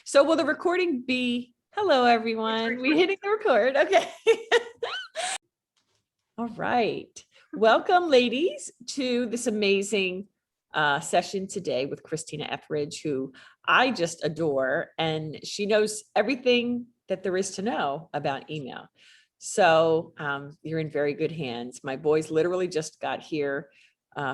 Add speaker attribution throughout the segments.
Speaker 1: So will the recording be, hello, everyone. We're hitting the record. Okay. All right. Welcome, ladies, to this amazing session today with Christina Ethridge, who I just adore, and she knows everything that there is to know about email. So you're in very good hands. My boys literally just got here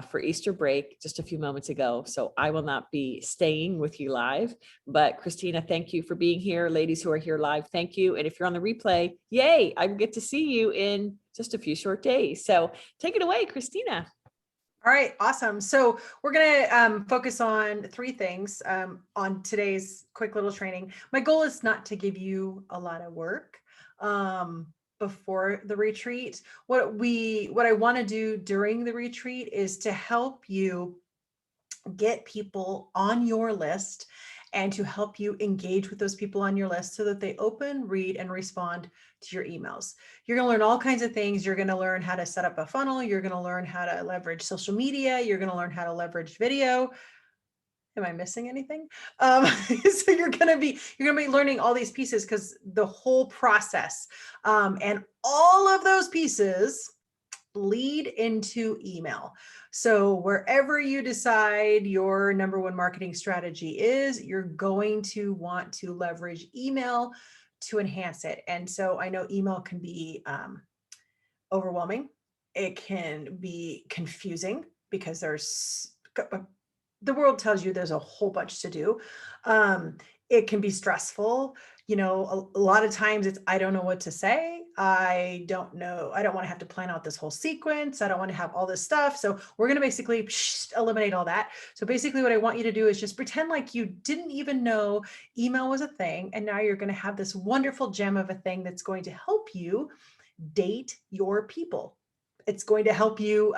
Speaker 1: for Easter break just a few moments ago. So I will not be staying with you live, but Christina, thank you for being here. Ladies who are here live, thank you. And if you're on the replay, yay, I get to see you in just a few short days. So take it away, Christina.
Speaker 2: All right, awesome. So we're going to focus on three things on today's quick little training. My goal is not to give you a lot of work before the retreat. What I want to do during the retreat is to help you get people on your list and to help you engage with those people on your list so that they open, read, and respond to your emails. You're going to learn all kinds of things. You're going to learn how to set up a funnel. You're going to learn how to leverage social media. You're going to learn how to leverage video. Am I missing anything? So you're going to be learning all these pieces because the whole process and all of those pieces lead into email. So wherever you decide your number one marketing strategy is, you're going to want to leverage email to enhance it. And so I know email can be overwhelming. It can be confusing because the world tells you there's a whole bunch to do. It can be stressful. You know, a lot of times it's, I don't know what to say. I don't know. I don't want to have to plan out this whole sequence. I don't want to have all this stuff. So we're going to basically eliminate all that. So basically what I want you to do is just pretend like you didn't even know email was a thing. And now you're going to have this wonderful gem of a thing that's going to help you date your people. It's going to help you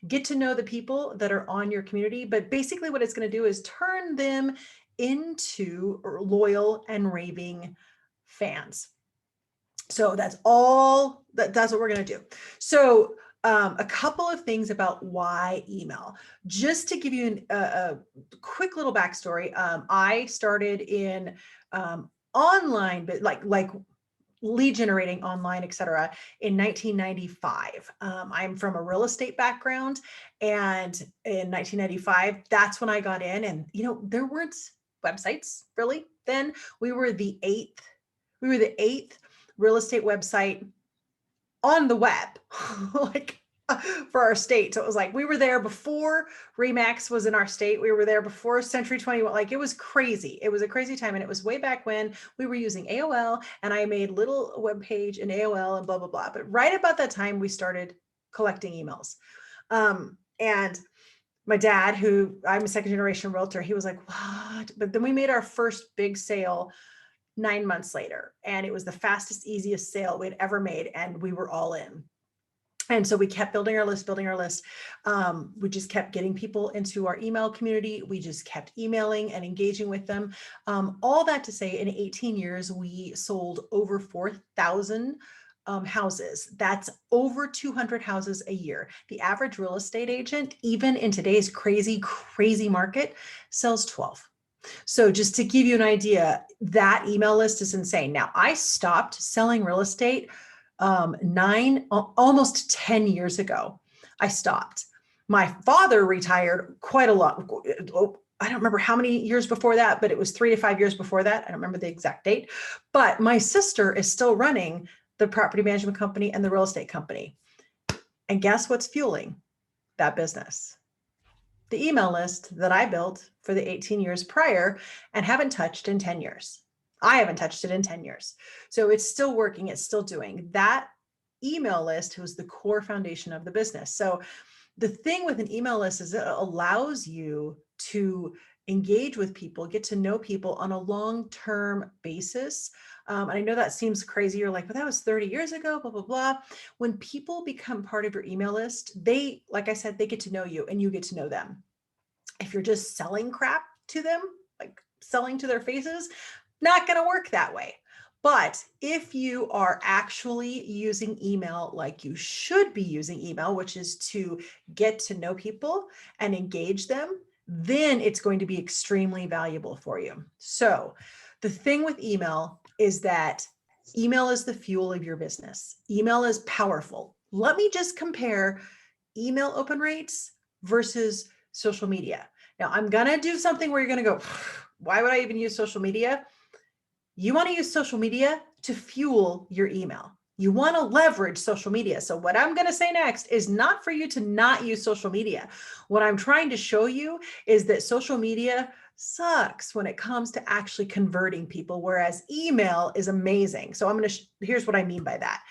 Speaker 2: get to know the people that are on your community. But basically what it's going to do is turn them into loyal and raving fans. So that's all, that's what we're going to do. So a couple of things about why email, just to give you a quick little backstory. I started in online, but like lead generating online, et cetera, in 1995. I'm from a real estate background. And in 1995, that's when I got in. And, you know, there weren't websites really then. We were the eighth real estate website on the web, like for our state. So it was like, we were there before Remax was in our state. We were there before Century 21. Like, it was crazy. It was a crazy time. And it was way back when we were using AOL, and I made little web page in AOL and blah, blah, blah. But right about that time, we started collecting emails. And my dad, who I'm a second generation realtor, he was like, what? But then we made our first big sale 9 months later. And it was the fastest, easiest sale we had ever made. And we were all in. And so we kept building our list. We just kept getting people into our email community. We just kept emailing and engaging with them. All that to say, in 18 years, we sold over 4,000 houses. That's over 200 houses a year. The average real estate agent, even in today's crazy, crazy market, sells 12. So just to give you an idea, that email list is insane. Now, I stopped selling real estate almost 10 years ago. I stopped. My father retired quite a lot. I don't remember how many years before that, but it was 3 to 5 years before that. I don't remember the exact date. But my sister is still running the property management company and the real estate company. And guess what's fueling that business? The email list that I built for the 18 years prior and haven't touched in 10 years. I haven't touched it in 10 years. So it's still working. It's still doing. That email list was the core foundation of the business. So the thing with an email list is it allows you to engage with people, get to know people on a long-term basis. And I know that seems crazy. You're like, well, that was 30 years ago, blah, blah, blah. When people become part of your email list, they, like I said, they get to know you and you get to know them. If you're just selling crap to them, like selling to their faces, not going to work that way. But if you are actually using email like you should be using email, which is to get to know people and engage them, then it's going to be extremely valuable for you. So The thing with email is that email is the fuel of your business. Email is powerful. Let me just compare email open rates versus social media. Now, I'm going to do something where you're going to go, why would I even use social media? You want to use social media to fuel your email. You want to leverage social media. So what I'm going to say next is not for you to not use social media. What I'm trying to show you is that social media sucks when it comes to actually converting people, whereas email is amazing. So here's what I mean by that.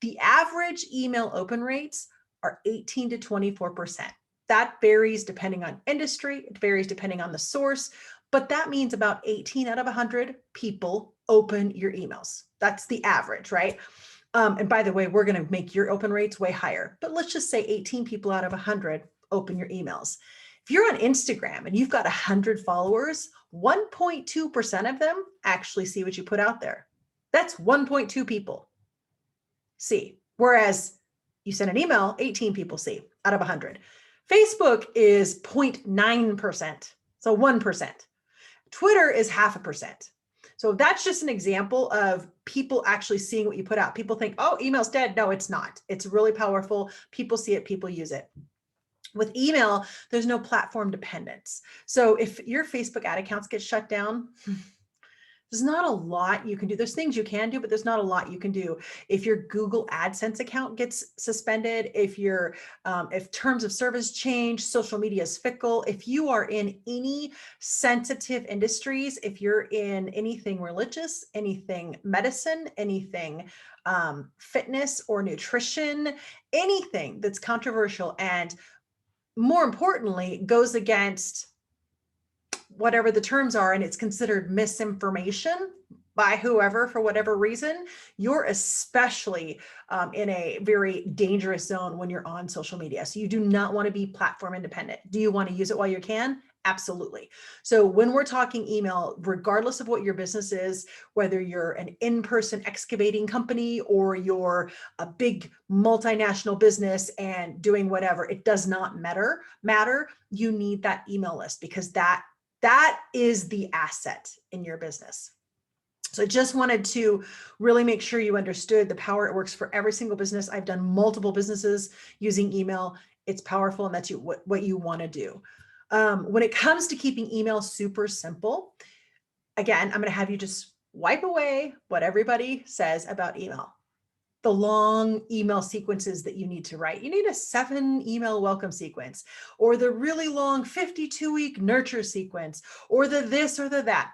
Speaker 2: The average email open rates are 18 to 24%. That varies depending on industry. It varies depending on the source, but that means about 18 out of 100 people open your emails. That's the average, right? And by the way, we're going to make your open rates way higher, but let's just say 18 people out of 100 open your emails. If you're on Instagram and you've got 100 followers, 1.2% of them actually see what you put out there. That's 1.2 people see. Whereas you send an email, 18 people see out of 100. Facebook is 0.9%, so 1%. Twitter is 0.5%. So that's just an example of people actually seeing what you put out. People think, oh, email's dead. No, it's not. It's really powerful. People see it, people use it. With email, there's no platform dependence. So if your Facebook ad accounts get shut down, there's not a lot you can do. There's things you can do, but there's not a lot you can do. If your Google AdSense account gets suspended, if terms of service change, social media is fickle. If you are in any sensitive industries, if you're in anything religious, anything medicine, anything fitness or nutrition, anything that's controversial and more importantly goes against whatever the terms are, and it's considered misinformation by whoever for whatever reason, you're especially in a very dangerous zone when you're on social media. So you do not want to be platform independent. Do you want to use it while you can? Absolutely. So when we're talking email, regardless of what your business is, whether you're an in-person excavating company or you're a big multinational business and doing whatever, it does not matter. You need that email list because that is the asset in your business. So I just wanted to really make sure you understood the power. It works for every single business. I've done multiple businesses using email. It's powerful, and that's what you want to do. When it comes to keeping email super simple, again, I'm going to have you just wipe away what everybody says about email. The long email sequences that you need to write. You need a 7 email welcome sequence, or the really long 52-week nurture sequence, or the this or the that.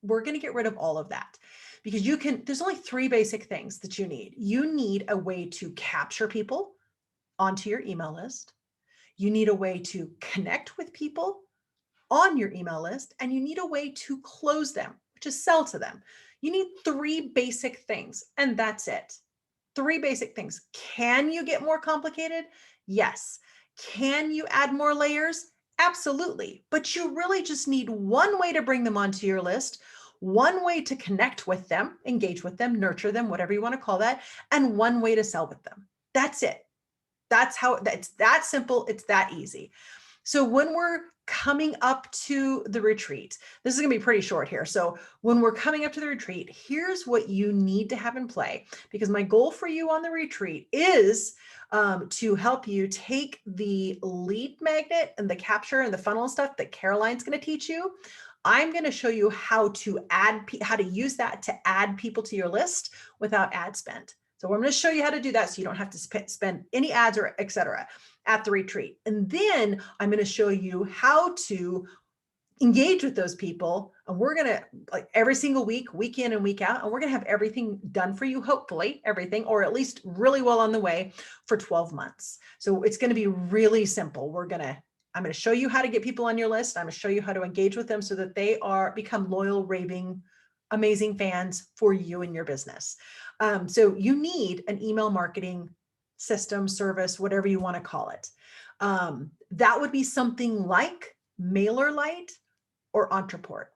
Speaker 2: We're going to get rid of all of that because there's only 3 basic things that you need. You need a way to capture people onto your email list. You need a way to connect with people on your email list, and you need a way to close them, which is sell to them. You need 3 basic things, and that's it. 3 basic things. Can you get more complicated? Yes. Can you add more layers? Absolutely. But you really just need one way to bring them onto your list, one way to connect with them, engage with them, nurture them, whatever you want to call that, and one way to sell with them. That's it. It's that simple. It's that easy. So when we're coming up to the retreat, this is going to be pretty short here. So when we're coming up to the retreat, here's what you need to have in play, because my goal for you on the retreat is to help you take the lead magnet and the capture and the funnel and stuff that Caroline's going to teach you. I'm going to show you how to use that to add people to your list without ad spend. So I'm going to show you how to do that so you don't have to spend any ads or et cetera at the retreat. And then I'm going to show you how to engage with those people. And we're going to, like, every single week, week in and week out, and we're going to have everything done for you, hopefully everything, or at least really well on the way for 12 months. So it's going to be really simple. I'm going to show you how to get people on your list. I'm going to show you how to engage with them so that they become loyal, raving, amazing fans for you and your business. So you need an email marketing system, service, whatever you want to call it. That would be something like MailerLite or Entreport.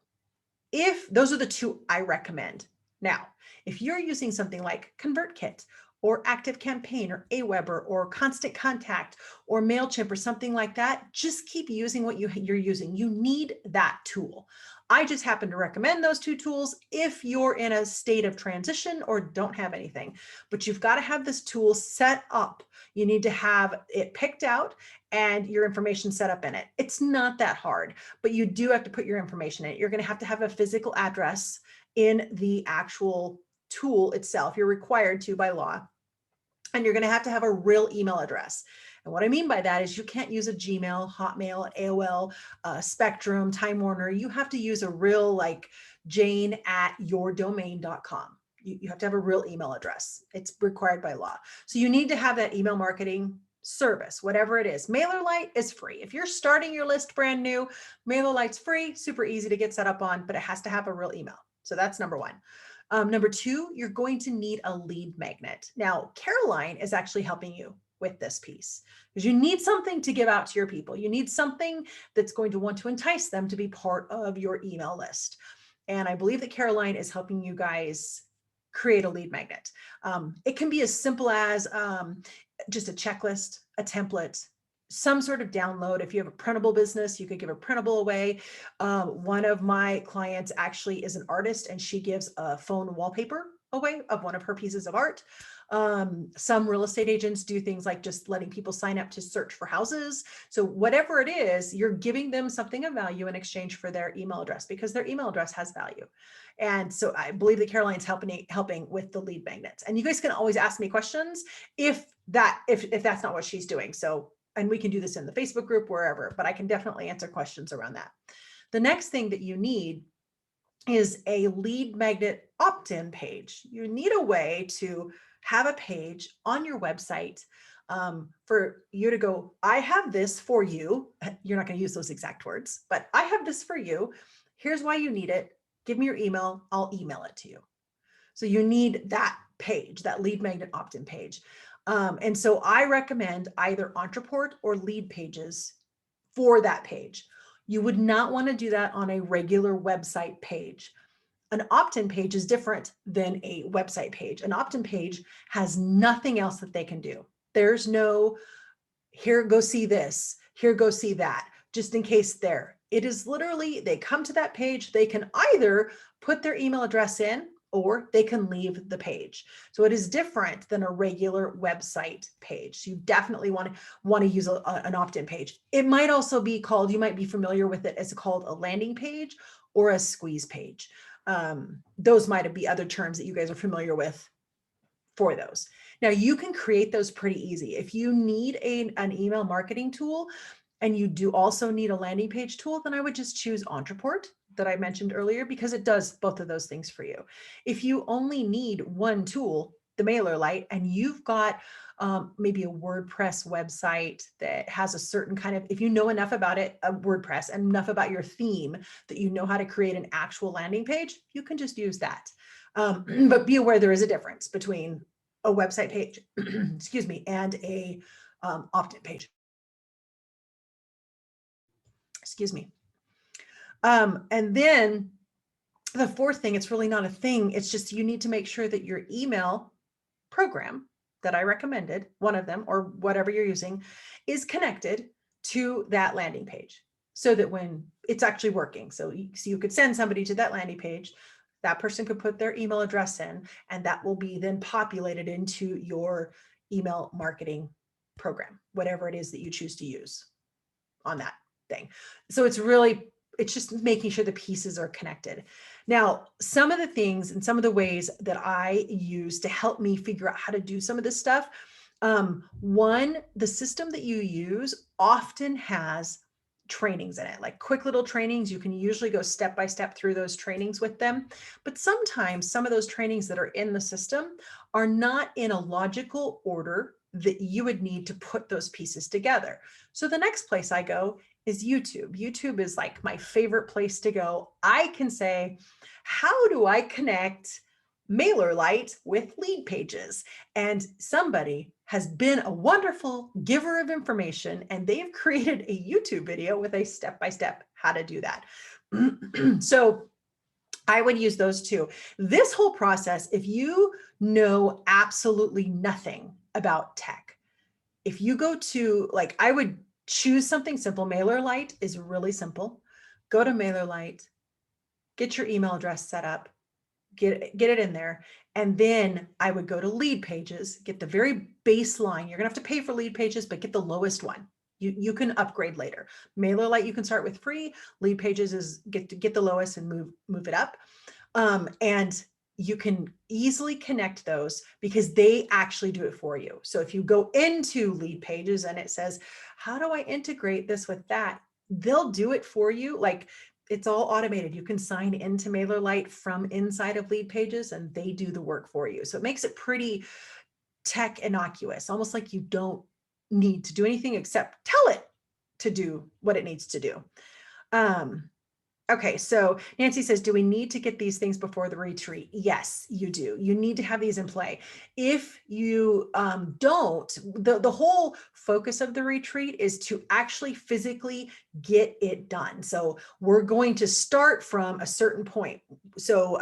Speaker 2: If those are the 2 I recommend. Now, if you're using something like ConvertKit or ActiveCampaign or Aweber or Constant Contact or MailChimp or something like that, just keep using what you're using. You need that tool. I just happen to recommend those two tools if you're in a state of transition or don't have anything. But you've got to have this tool set up. You need to have it picked out and your information set up in it. It's not that hard, but you do have to put your information in it. You're going to have a physical address in the actual tool itself. You're required to by law. And you're going to have a real email address. And what I mean by that is you can't use a Gmail, Hotmail, AOL, Spectrum, Time Warner. You have to use a real like jane@yourdomain.com. You have to have a real email address. It's required by law. So you need to have that email marketing service, whatever it is. MailerLite is free. If you're starting your list brand new, MailerLite's free, super easy to get set up on, but it has to have a real email. So that's number one. Number two, you're going to need a lead magnet. Now, Caroline is actually helping you with this piece because you need something to give out to your people. You need something that's going to want to entice them to be part of your email list. And I believe that Caroline is helping you guys create a lead magnet. It can be as simple as just a checklist, a template, some sort of download. If you have a printable business, you could give a printable away. One of my clients actually is an artist and she gives a phone wallpaper away of one of her pieces of art. Some real estate agents do things like just letting people sign up to search for houses. So whatever it is, you're giving them something of value in exchange for their email address because their email address has value. And so I believe that Caroline's helping with the lead magnets. And you guys can always ask me questions if that's not what she's doing. So, and we can do this in the Facebook group, wherever, but I can definitely answer questions around that. The next thing that you need is a lead magnet opt-in page. You need a way to have a page on your website for you to go, I have this for you. You're not going to use those exact words, but I have this for you. Here's why you need it. Give me your email. I'll email it to you. So you need that page, that lead magnet opt-in page. And so I recommend either Entreport or Lead Pages for that page. You would not want to do that on a regular website page. An opt-in page is different than a website page. An opt-in page has nothing else that they can do. There's no, here, go see this, here, go see that, just in case there. It is literally, they come to that page, they can either put their email address in or they can leave the page. So it is different than a regular website page. So you definitely want to use an opt-in page. It might also be called, you might be familiar with it as called a landing page or a squeeze page. Those might be other terms that you guys are familiar with for those. Now you can create those pretty easy. If you need an email marketing tool and you do also need a landing page tool, then I would just choose Entreport that I mentioned earlier because it does both of those things for you. If you only need one tool, the MailerLite, and you've got maybe a WordPress website that has a certain kind of, if you know enough about it, WordPress, and enough about your theme that you know how to create an actual landing page, you can just use that. But be aware there is a difference between a website page, excuse me, and a opt-in page. Excuse me. And then the fourth thing, it's really not a thing. It's just you need to make sure that your email program that I recommended, one of them or whatever you're using, is connected to that landing page so that when it's actually working. So you could send somebody to that landing page, that person could put their email address in, and that will be then populated into your email marketing program, whatever it is that you choose to use on that thing. So it's just making sure the pieces are connected. Now, some of the things and some of the ways that I use to help me figure out how to do some of this stuff. One, the system that you use often has trainings in it, like quick little trainings. You can usually go step by step through those trainings with them. But sometimes some of those trainings that are in the system are not in a logical order that you would need to put those pieces together. So the next place I go is YouTube. YouTube is like my favorite place to go. I can say, how do I connect MailerLite with Lead Pages? And somebody has been a wonderful giver of information, and they've created a YouTube video with a step-by-step how to do that. So I would use those two. This whole process, if you know absolutely nothing about tech, if you go to, like, I would choose something simple. MailerLite is really simple. Go to MailerLite, get your email address set up, get it in there. And then I would go to lead pages, get the very baseline. You're gonna have to pay for lead pages, but get the lowest one. You can upgrade later. MailerLite, you can start with free. Lead pages is get the lowest and move it up. And you can easily connect those because they actually do it for you. So if you go into lead pages and it says, how do I integrate this with that? They'll do it for you. Like, it's all automated. You can sign into MailerLite from inside of lead pages and they do the work for you. So it makes it pretty tech innocuous, almost like you don't need to do anything except tell it to do what it needs to do. Okay, so Nancy says, do we need to get these things before the retreat? Yes, you do. You need to have these in play. If you don't, the whole focus of the retreat is to actually physically get it done. So we're going to start from a certain point. So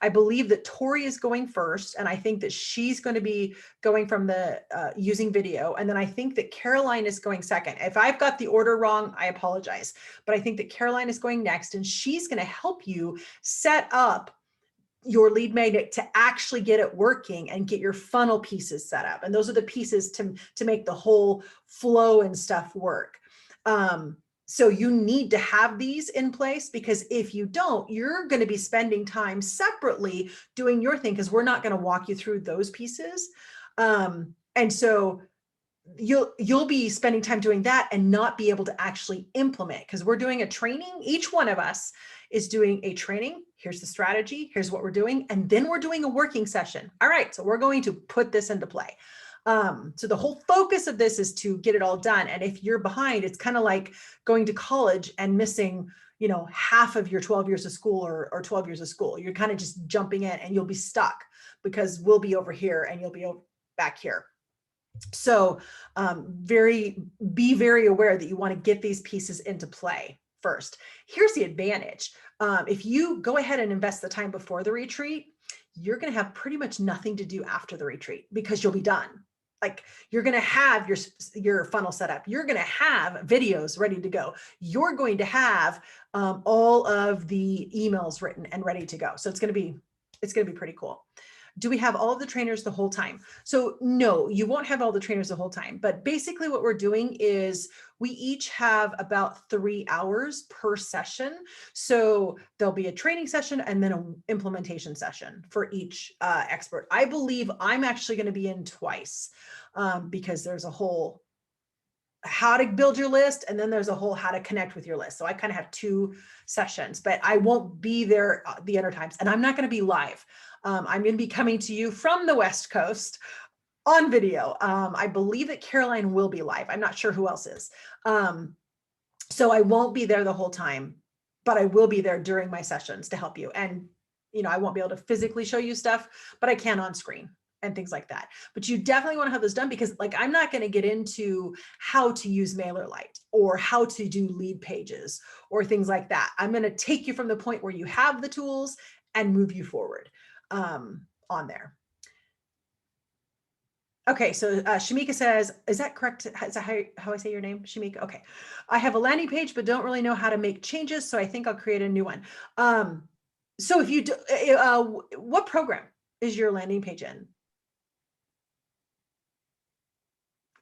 Speaker 2: I believe that Tori is going first, and I think that she's going to be going from the using video. And then I think that Caroline is going second. If I've got the order wrong, I apologize. But I think that Caroline is going next, and she's going to help you set up your lead magnet to actually get it working and get your funnel pieces set up. And those are the pieces to make the whole flow and stuff work. So you need to have these in place, because if you don't, you're going to be spending time separately doing your thing, because we're not going to walk you through those pieces. And so you'll be spending time doing that and not be able to actually implement, because we're doing a training. Each one of us is doing a training. Here's the strategy. Here's what we're doing. And then we're doing a working session. All right. So we're going to put this into play. So the whole focus of this is to get it all done. And if you're behind, it's kind of like going to college and missing, half of your 12 years of school or 12 years of school. You're kind of just jumping in and you'll be stuck, because we'll be over here and you'll be back here. So be very aware that you want to get these pieces into play first. Here's the advantage. If you go ahead and invest the time before the retreat, you're going to have pretty much nothing to do after the retreat, because you'll be done. Like, you're going to have your funnel set up. You're going to have videos ready to go. You're going to have all of the emails written and ready to go. So it's going to be pretty cool. Do we have all of the trainers the whole time? So no, you won't have all the trainers the whole time, but basically what we're doing is we each have about 3 hours per session. So there'll be a training session and then an implementation session for each expert. I believe I'm actually going to be in twice because there's a whole how to build your list, and then there's a whole how to connect with your list. So I kind of have 2 sessions, but I won't be there the other times, and I'm not going to be live. I'm going to be coming to you from the West Coast on video. I believe that Caroline will be live. I'm not sure who else is. So I won't be there the whole time, but I will be there during my sessions to help you. And, I won't be able to physically show you stuff, but I can on screen and things like that. But you definitely want to have this done, because I'm not going to get into how to use MailerLite or how to do lead pages or things like that. I'm going to take you from the point where you have the tools and move you forward on there. Okay, so Shamika says, is that correct? Is that how I say your name, Shamika? Okay. I have a landing page, but don't really know how to make changes, so I think I'll create a new one. So if you do, what program is your landing page in?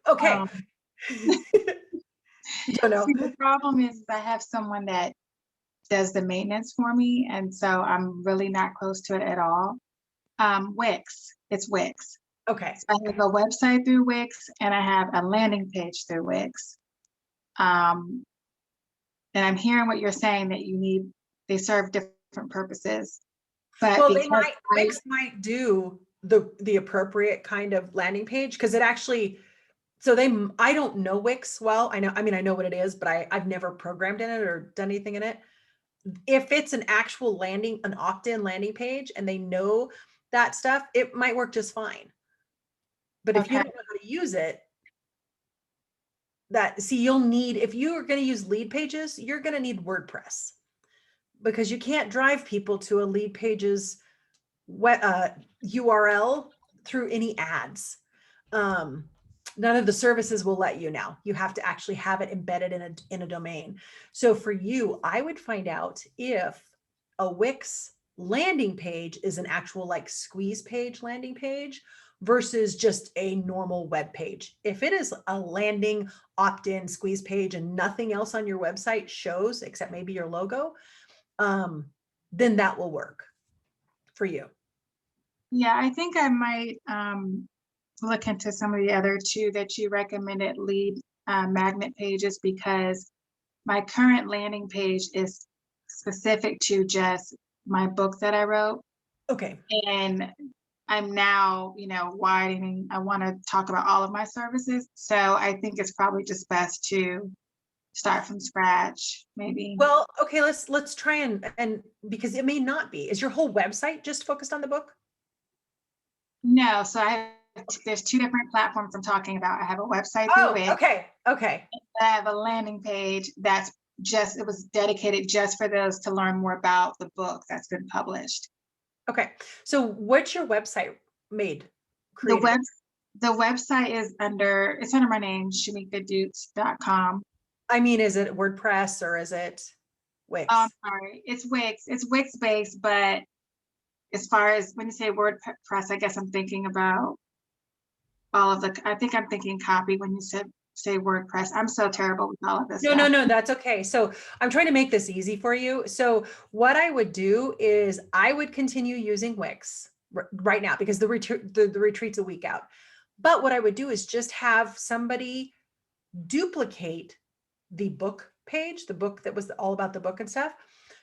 Speaker 2: Okay. Don't know.
Speaker 3: See, the problem is I have someone that does the maintenance for me, and so I'm really not close to it at all. Wix, it's Wix.
Speaker 2: Okay.
Speaker 3: So I have a website through Wix, and I have a landing page through Wix. And I'm hearing what you're saying, that they serve different purposes. But
Speaker 2: well, Wix might do the appropriate kind of landing page, because it actually, I don't know Wix well. I know what it is, but I've never programmed in it or done anything in it. If it's an actual an opt-in landing page and they know that stuff, it might work just fine. But if you don't know how to use it, you'll need, if you are going to use lead pages, you're going to need WordPress, because you can't drive people to a lead pages URL through any ads. None of the services will let you now. You have to actually have it embedded in a domain. So for you, I would find out if a Wix landing page is an actual like squeeze page landing page versus just a normal web page. If it is a landing opt-in squeeze page and nothing else on your website shows except maybe your logo, then that will work for you.
Speaker 3: Yeah, I think I might look into some of the other two that you recommended, lead magnet pages, because my current landing page is specific to just my book that I wrote.
Speaker 2: Okay.
Speaker 3: And I'm now, widening. I want to talk about all of my services. So I think it's probably just best to start from scratch, maybe.
Speaker 2: Well, okay, let's try and because it may not be. Is your whole website just focused on the book?
Speaker 3: No, so there's two different platforms I'm talking about. I have a website through Wix.
Speaker 2: Okay.
Speaker 3: I have a landing page it was dedicated just for those to learn more about the book that's been published.
Speaker 2: Okay. So what's your website created?
Speaker 3: The website is under my name, shamikadukes.com.
Speaker 2: I mean, is it WordPress or is it Wix?
Speaker 3: I'm sorry, it's Wix. It's Wix based, but as far as when you say WordPress, I guess I'm thinking about I think I'm thinking copy when you say WordPress. I'm so terrible with all of this.
Speaker 2: No, that's okay. So I'm trying to make this easy for you. So what I would do is I would continue using Wix right now because the retreat's a week out. But what I would do is just have somebody duplicate the book page, the book that was all about the book and stuff.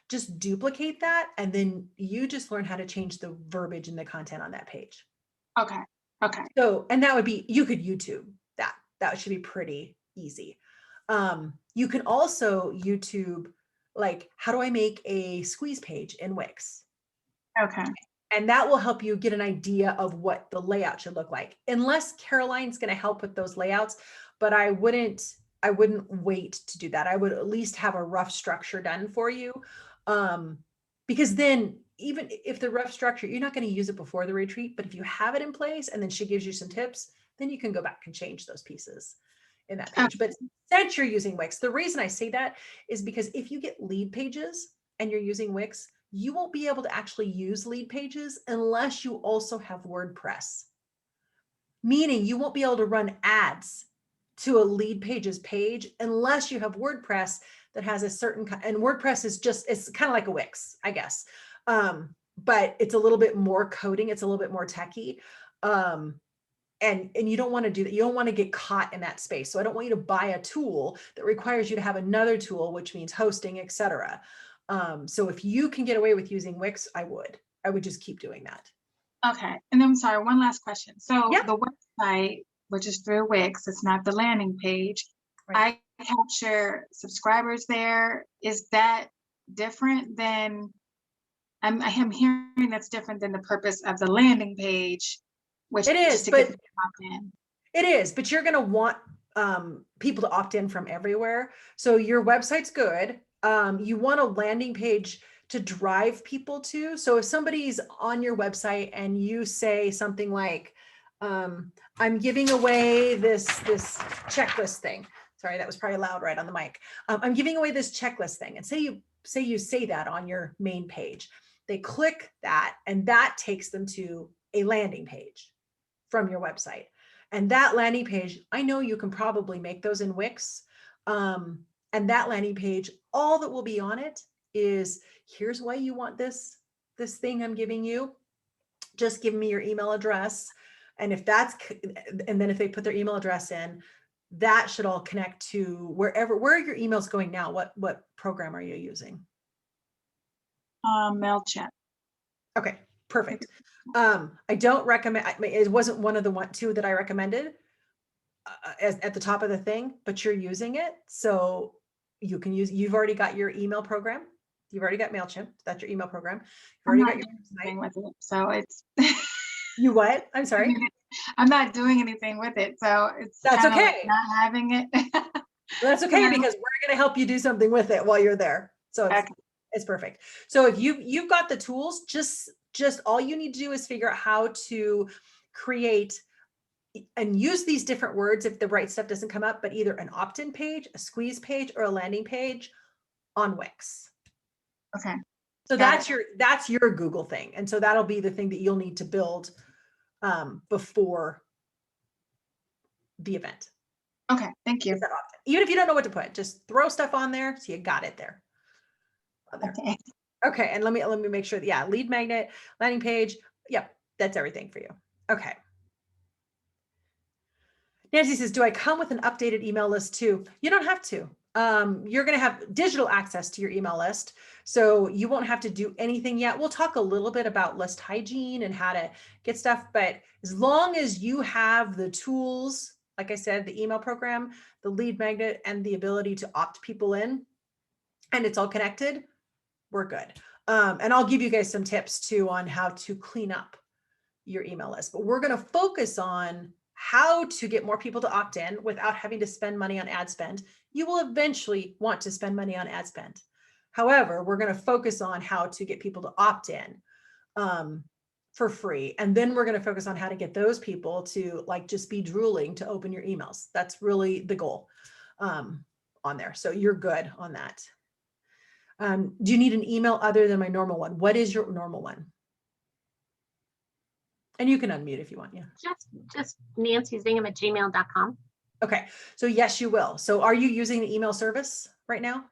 Speaker 2: Just duplicate that. And then you just learn how to change the verbiage and the content on that page.
Speaker 3: Okay.
Speaker 2: So, and that would be, you could YouTube that. That should be pretty easy. You can also YouTube, like, how do I make a squeeze page in Wix?
Speaker 3: Okay.
Speaker 2: And that will help you get an idea of what the layout should look like. Unless Caroline's going to help with those layouts, but I wouldn't wait to do that. I would at least have a rough structure done for you. Because then even if the rough structure, you're not going to use it before the retreat, but if you have it in place and then she gives you some tips, then you can go back and change those pieces in that page. But since you're using Wix, the reason I say that is because if you get lead pages and you're using Wix, you won't be able to actually use lead pages unless you also have WordPress. Meaning you won't be able to run ads to a lead pages page unless you have WordPress that has a certain, and WordPress is it's kind of like a Wix, I guess. But it's a little bit more coding. It's a little bit more techy. And you don't want to do that. You don't want to get caught in that space. So I don't want you to buy a tool that requires you to have another tool, which means hosting, etc. So if you can get away with using Wix, I would just keep doing that.
Speaker 3: Okay. And I'm sorry, one last question. So
Speaker 2: Yeah.
Speaker 3: the website, which is through Wix, it's not the landing page. Right. I capture subscribers there. Is that different than, I'm hearing that's different than the purpose of the landing page, which
Speaker 2: it is,
Speaker 3: to
Speaker 2: but
Speaker 3: get them to opt in.
Speaker 2: It is, but you're going to want people to opt in from everywhere. So your website's good. You want a landing page to drive people to. So if somebody's on your website and you say something like, I'm giving away this checklist thing. Sorry, that was probably loud right on the mic. I'm giving away this checklist thing. And say you say that on your main page. They click that and that takes them to a landing page from your website. And that landing page, I know you can probably make those in Wix. And that landing page, all that will be on it is, here's why you want this thing I'm giving you. Just give me your email address. And then if they put their email address in, that should all connect to where are your emails going now? What program are you using?
Speaker 3: MailChimp.
Speaker 2: Okay, perfect. I don't recommend, it wasn't one of the two that I recommended at the top of the thing, but you're using it. So you've already got your email program. You've already got MailChimp. That's your email program. You've already got your
Speaker 3: website with it. So it's
Speaker 2: you what? I'm sorry.
Speaker 3: I'm not doing anything with it. So
Speaker 2: that's okay.
Speaker 3: Like not having it.
Speaker 2: That's okay because we're going to help you do something with it while you're there. So it's perfect. So if you've got the tools, just all you need to do is figure out how to create and use these different words if the right stuff doesn't come up, but either an opt-in page, a squeeze page, or a landing page on Wix.
Speaker 3: Okay.
Speaker 2: So
Speaker 3: Got
Speaker 2: that's your Google thing. And so that'll be the thing that you'll need to build before the event.
Speaker 3: Okay, thank you.
Speaker 2: Is that often. Even if you don't know what to put, just throw stuff on there so you got it there.
Speaker 3: Okay.
Speaker 2: Okay, and let me make sure that, yeah, lead magnet, landing page. Yep, that's everything for you. Okay. Nancy says, do I come with an updated email list too? You don't have to. You're going to have digital access to your email list. So you won't have to do anything yet. We'll talk a little bit about list hygiene and how to get stuff. But as long as you have the tools, like I said, the email program, the lead magnet, and the ability to opt people in, and it's all connected, we're good. And I'll give you guys some tips too on how to clean up your email list. But we're going to focus on how to get more people to opt in without having to spend money on ad spend. You will eventually want to spend money on ad spend. However, we're going to focus on how to get people to opt in for free. And then we're going to focus on how to get those people to like just be drooling to open your emails. That's really the goal on there. So you're good on that. Do you need an email other than my normal one? What is your normal one? And you can unmute if you want. Yeah.
Speaker 4: Just nancyzingham@gmail.com.
Speaker 2: Okay. So yes, you will. So are you using the email service right now?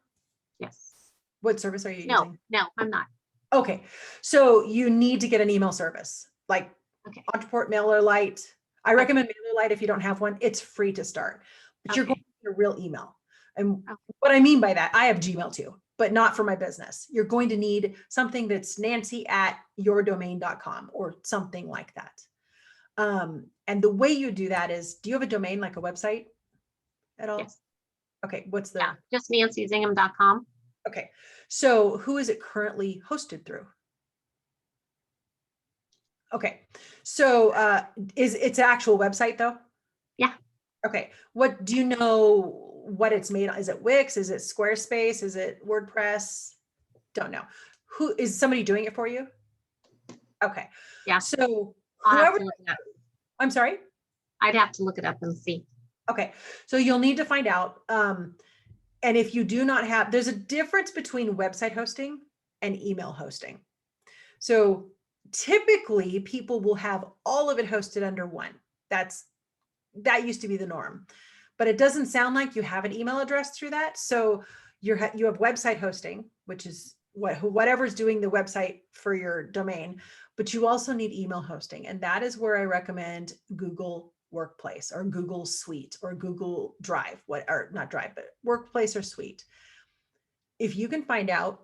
Speaker 4: Yes.
Speaker 2: What service are you using?
Speaker 4: No, I'm not.
Speaker 2: Okay. So you need to get an email service like
Speaker 4: Okay.
Speaker 2: Entreport, MailerLite. I recommend MailerLite if you don't have one. It's free to start, but you're
Speaker 4: Okay.
Speaker 2: going to need a real email. And
Speaker 4: Okay.
Speaker 2: what I mean by that, I have Gmail too, but not for my business. You're going to need something that's nancy@yourdomain.com or something like that. And the way you do that is, do you have a domain, like a website at all?
Speaker 4: Yes.
Speaker 2: Okay. What's the,
Speaker 4: Yeah, just nancyzingham.com.
Speaker 2: okay. So who is it currently hosted through? Okay. So it's an actual website though?
Speaker 4: Yeah.
Speaker 2: Okay. What do you know what it's made on? Is it Wix? Is it Squarespace? Is it WordPress? Don't know. Who is somebody doing it for you? Okay.
Speaker 4: Yeah.
Speaker 2: So
Speaker 4: I'll have
Speaker 2: whoever,
Speaker 4: to look it up.
Speaker 2: I'm sorry.
Speaker 4: I'd have to look it up and see.
Speaker 2: Okay. So you'll need to find out. And if you do not have, there's a difference between website hosting and email hosting. So typically people will have all of it hosted under one. That used to be the norm, but it doesn't sound like you have an email address through that. So you have website hosting, which is whatever's doing the website for your domain, but you also need email hosting. And that is where I recommend Google Workplace or Google Suite or Google Drive, or not Drive, but Workplace or Suite. If you can find out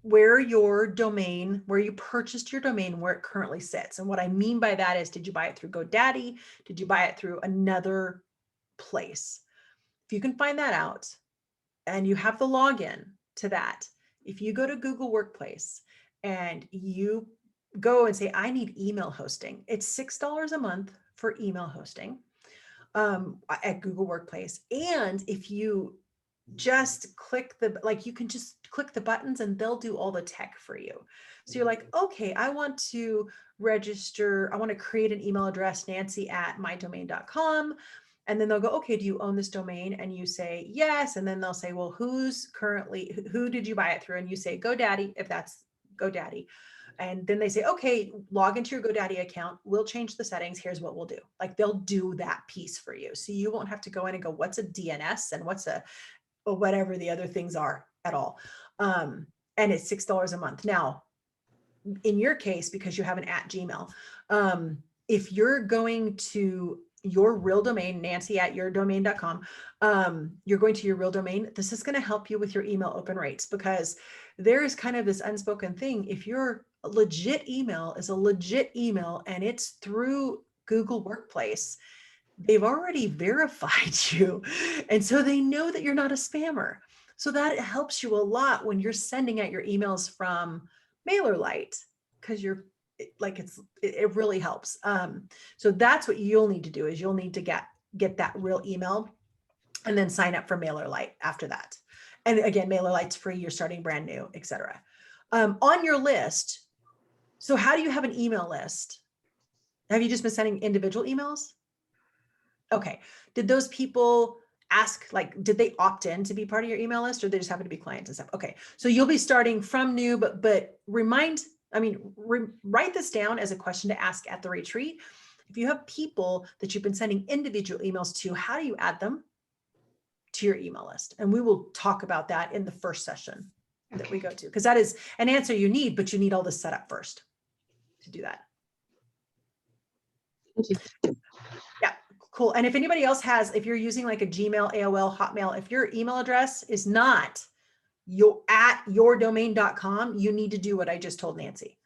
Speaker 2: where your domain, where you purchased your domain, where it currently sits. And what I mean by that is, did you buy it through GoDaddy? Did you buy it through another place? If you can find that out and you have the login to that, if you go to Google Workplace and you go and say, I need email hosting, it's $6 a month for email hosting at Google Workplace. And if you just click you can just click the buttons and they'll do all the tech for you. So you're like, okay, I want to register, I want to create an email address, nancy@mydomain.com. And then they'll go, okay, do you own this domain? And you say, yes. And then they'll say, well, who did you buy it through? And you say GoDaddy, if that's GoDaddy. And then they say, okay, log into your GoDaddy account. We'll change the settings. Here's what we'll do. Like they'll do that piece for you. So you won't have to go in and go, what's a DNS and what's or whatever the other things are at all. And it's $6 a month. Now, in your case, because you have an @Gmail, if you're going to your real domain, nancy@yourdomain.com, you're going to your real domain, this is going to help you with your email open rates, because there is kind of this unspoken thing. If your legit email is a legit email and it's through Google Workplace, they've already verified you. And so they know that you're not a spammer. So that helps you a lot when you're sending out your emails from MailerLite, because it really helps. So that's what you'll need to do, is you'll need to get that real email and then sign up for MailerLite after that. And again, MailerLite's free, you're starting brand new, etc. On your list. So how do you have an email list? Have you just been sending individual emails? Okay. Did those people ask, like, did they opt in to be part of your email list, or they just happen to be clients and stuff? Okay. So you'll be starting from new, but write this down as a question to ask at the retreat. If you have people that you've been sending individual emails to, how do you add them to your email list? And we will talk about that in the first session that we go to, because that is an answer you need, but you need all this set up first to do that.
Speaker 4: Thank you.
Speaker 2: Yeah, cool. And if anybody else has, if you're using like a Gmail, AOL, Hotmail, if your email address is not at yourdomain.com, you need to do what I just told Nancy.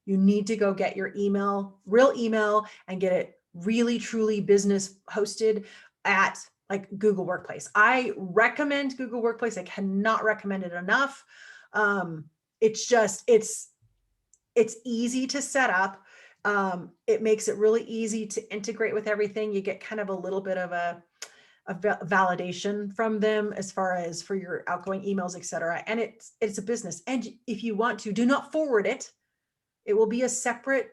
Speaker 2: You need to go get your email, real email, and get it really, truly business hosted at like Google Workplace. I recommend Google Workplace. I cannot recommend it enough. It's easy to set up. It makes it really easy to integrate with everything. You get kind of a little bit of a validation from them as far as for your outgoing emails, et cetera. And it's a business. And if you want to, do not forward it. It will be a separate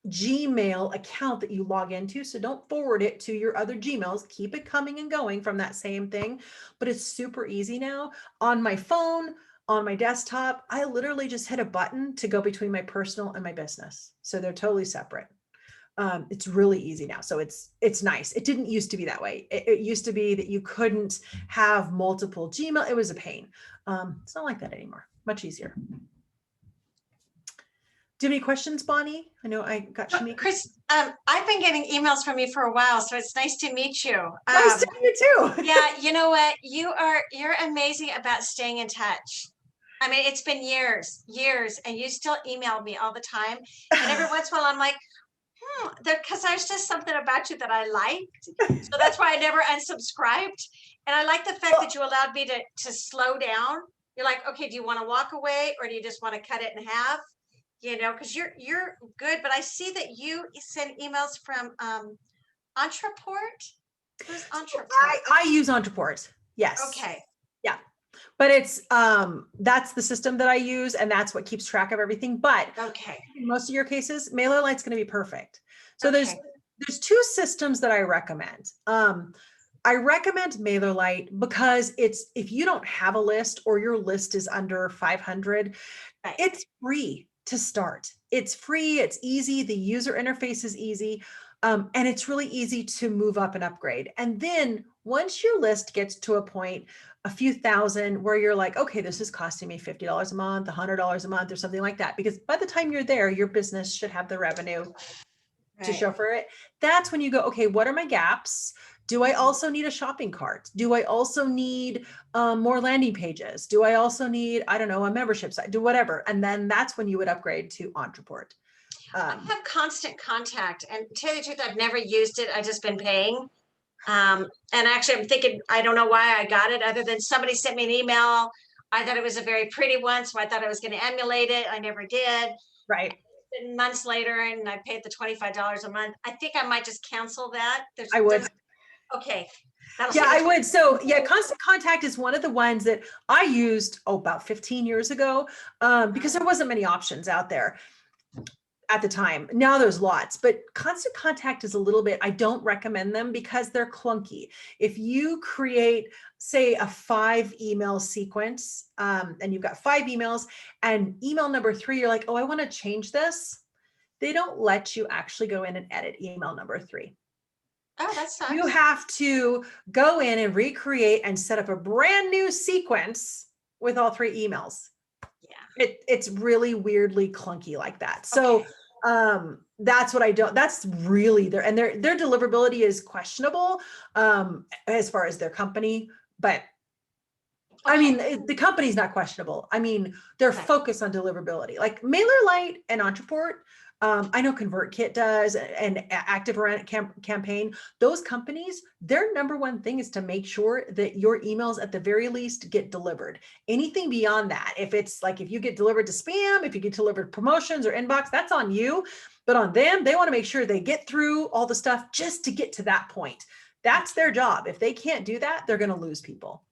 Speaker 2: Gmail account that you log into. So don't forward it to your other Gmails. Keep it coming and going from that same thing. But it's super easy now on my phone, on my desktop. I literally just hit a button to go between my personal and my business. So they're totally separate. It's really easy now. So it's nice. It didn't used to be that way. It used to be that you couldn't have multiple Gmail. It was a pain. It's not like that anymore. Much easier. Do you have any questions, Bonnie? I know I got Shanique.
Speaker 5: Chris, I've been getting emails from you for a while, so it's nice to meet you.
Speaker 2: Nice to meet you too.
Speaker 5: Yeah, you know what? You're amazing about staying in touch. I mean, it's been years, and you still email me all the time. And every once in a while, I'm like, because there's just something about you that I liked. So that's why I never unsubscribed. And I like the fact that you allowed me to slow down. You're like, okay, do you want to walk away, or do you just want to cut it in half? You know, because you're good, but I see that you send emails from Entreport. Who's Entreport?
Speaker 2: I use Entreport. Yes.
Speaker 5: Okay.
Speaker 2: Yeah. But it's that's the system that I use, and that's what keeps track of everything. But
Speaker 5: okay,
Speaker 2: in most of your cases, MailerLite's going to be perfect. So
Speaker 5: okay.
Speaker 2: there's two systems that I recommend. I recommend MailerLite because if you don't have a list or your list is under 500,
Speaker 5: right.
Speaker 2: It's free to start. It's free, it's easy, the user interface is easy, and it's really easy to move up and upgrade. And then once your list gets to a point, a few thousand, where you're like, okay, this is costing me $50 a month, $100 a month, or something like that, because by the time you're there, your business should have the revenue to show for it. That's when you go, okay, what are my gaps? Do I also need a shopping cart? Do I also need more landing pages? Do I also need, I don't know, a membership site? Do whatever. And then that's when you would upgrade to Entreport.
Speaker 5: I have Constant Contact, and to tell you the truth, I've never used it. I've just been paying. And actually, I'm thinking, I don't know why I got it, other than somebody sent me an email. I thought it was a very pretty one, so I thought I was going to emulate it. I never did.
Speaker 2: Right.
Speaker 5: Months later, and I paid the $25 a month. I think I might just cancel that.
Speaker 2: I would.
Speaker 5: Okay.
Speaker 2: Yeah, I would. So yeah, Constant Contact is one of the ones that I used about 15 years ago because there wasn't many options out there at the time. Now there's lots, but Constant Contact is a little bit, I don't recommend them because they're clunky. If you create, say, a 5 email sequence and you've got 5 emails, and email number 3, you're like, oh, I want to change this. They don't let you actually go in and edit email number 3.
Speaker 5: Oh, that sucks.
Speaker 2: You have to go in and recreate and set up a brand new sequence with all 3 emails. Yeah. It's really weirdly clunky like that. So that's what I don't, that's really their, and their deliverability is questionable as far as their company, but I mean, the company's not questionable. I mean, their focus on deliverability, like MailerLite and Entreport. I know ConvertKit does, and Active Campaign. Those companies, their number one thing is to make sure that your emails at the very least get delivered. Anything beyond that, if it's like, if you get delivered to spam, if you get delivered promotions or inbox, that's on you. But on them, they want to make sure they get through all the stuff just to get to that point. That's their job. If they can't do that, they're going to lose people.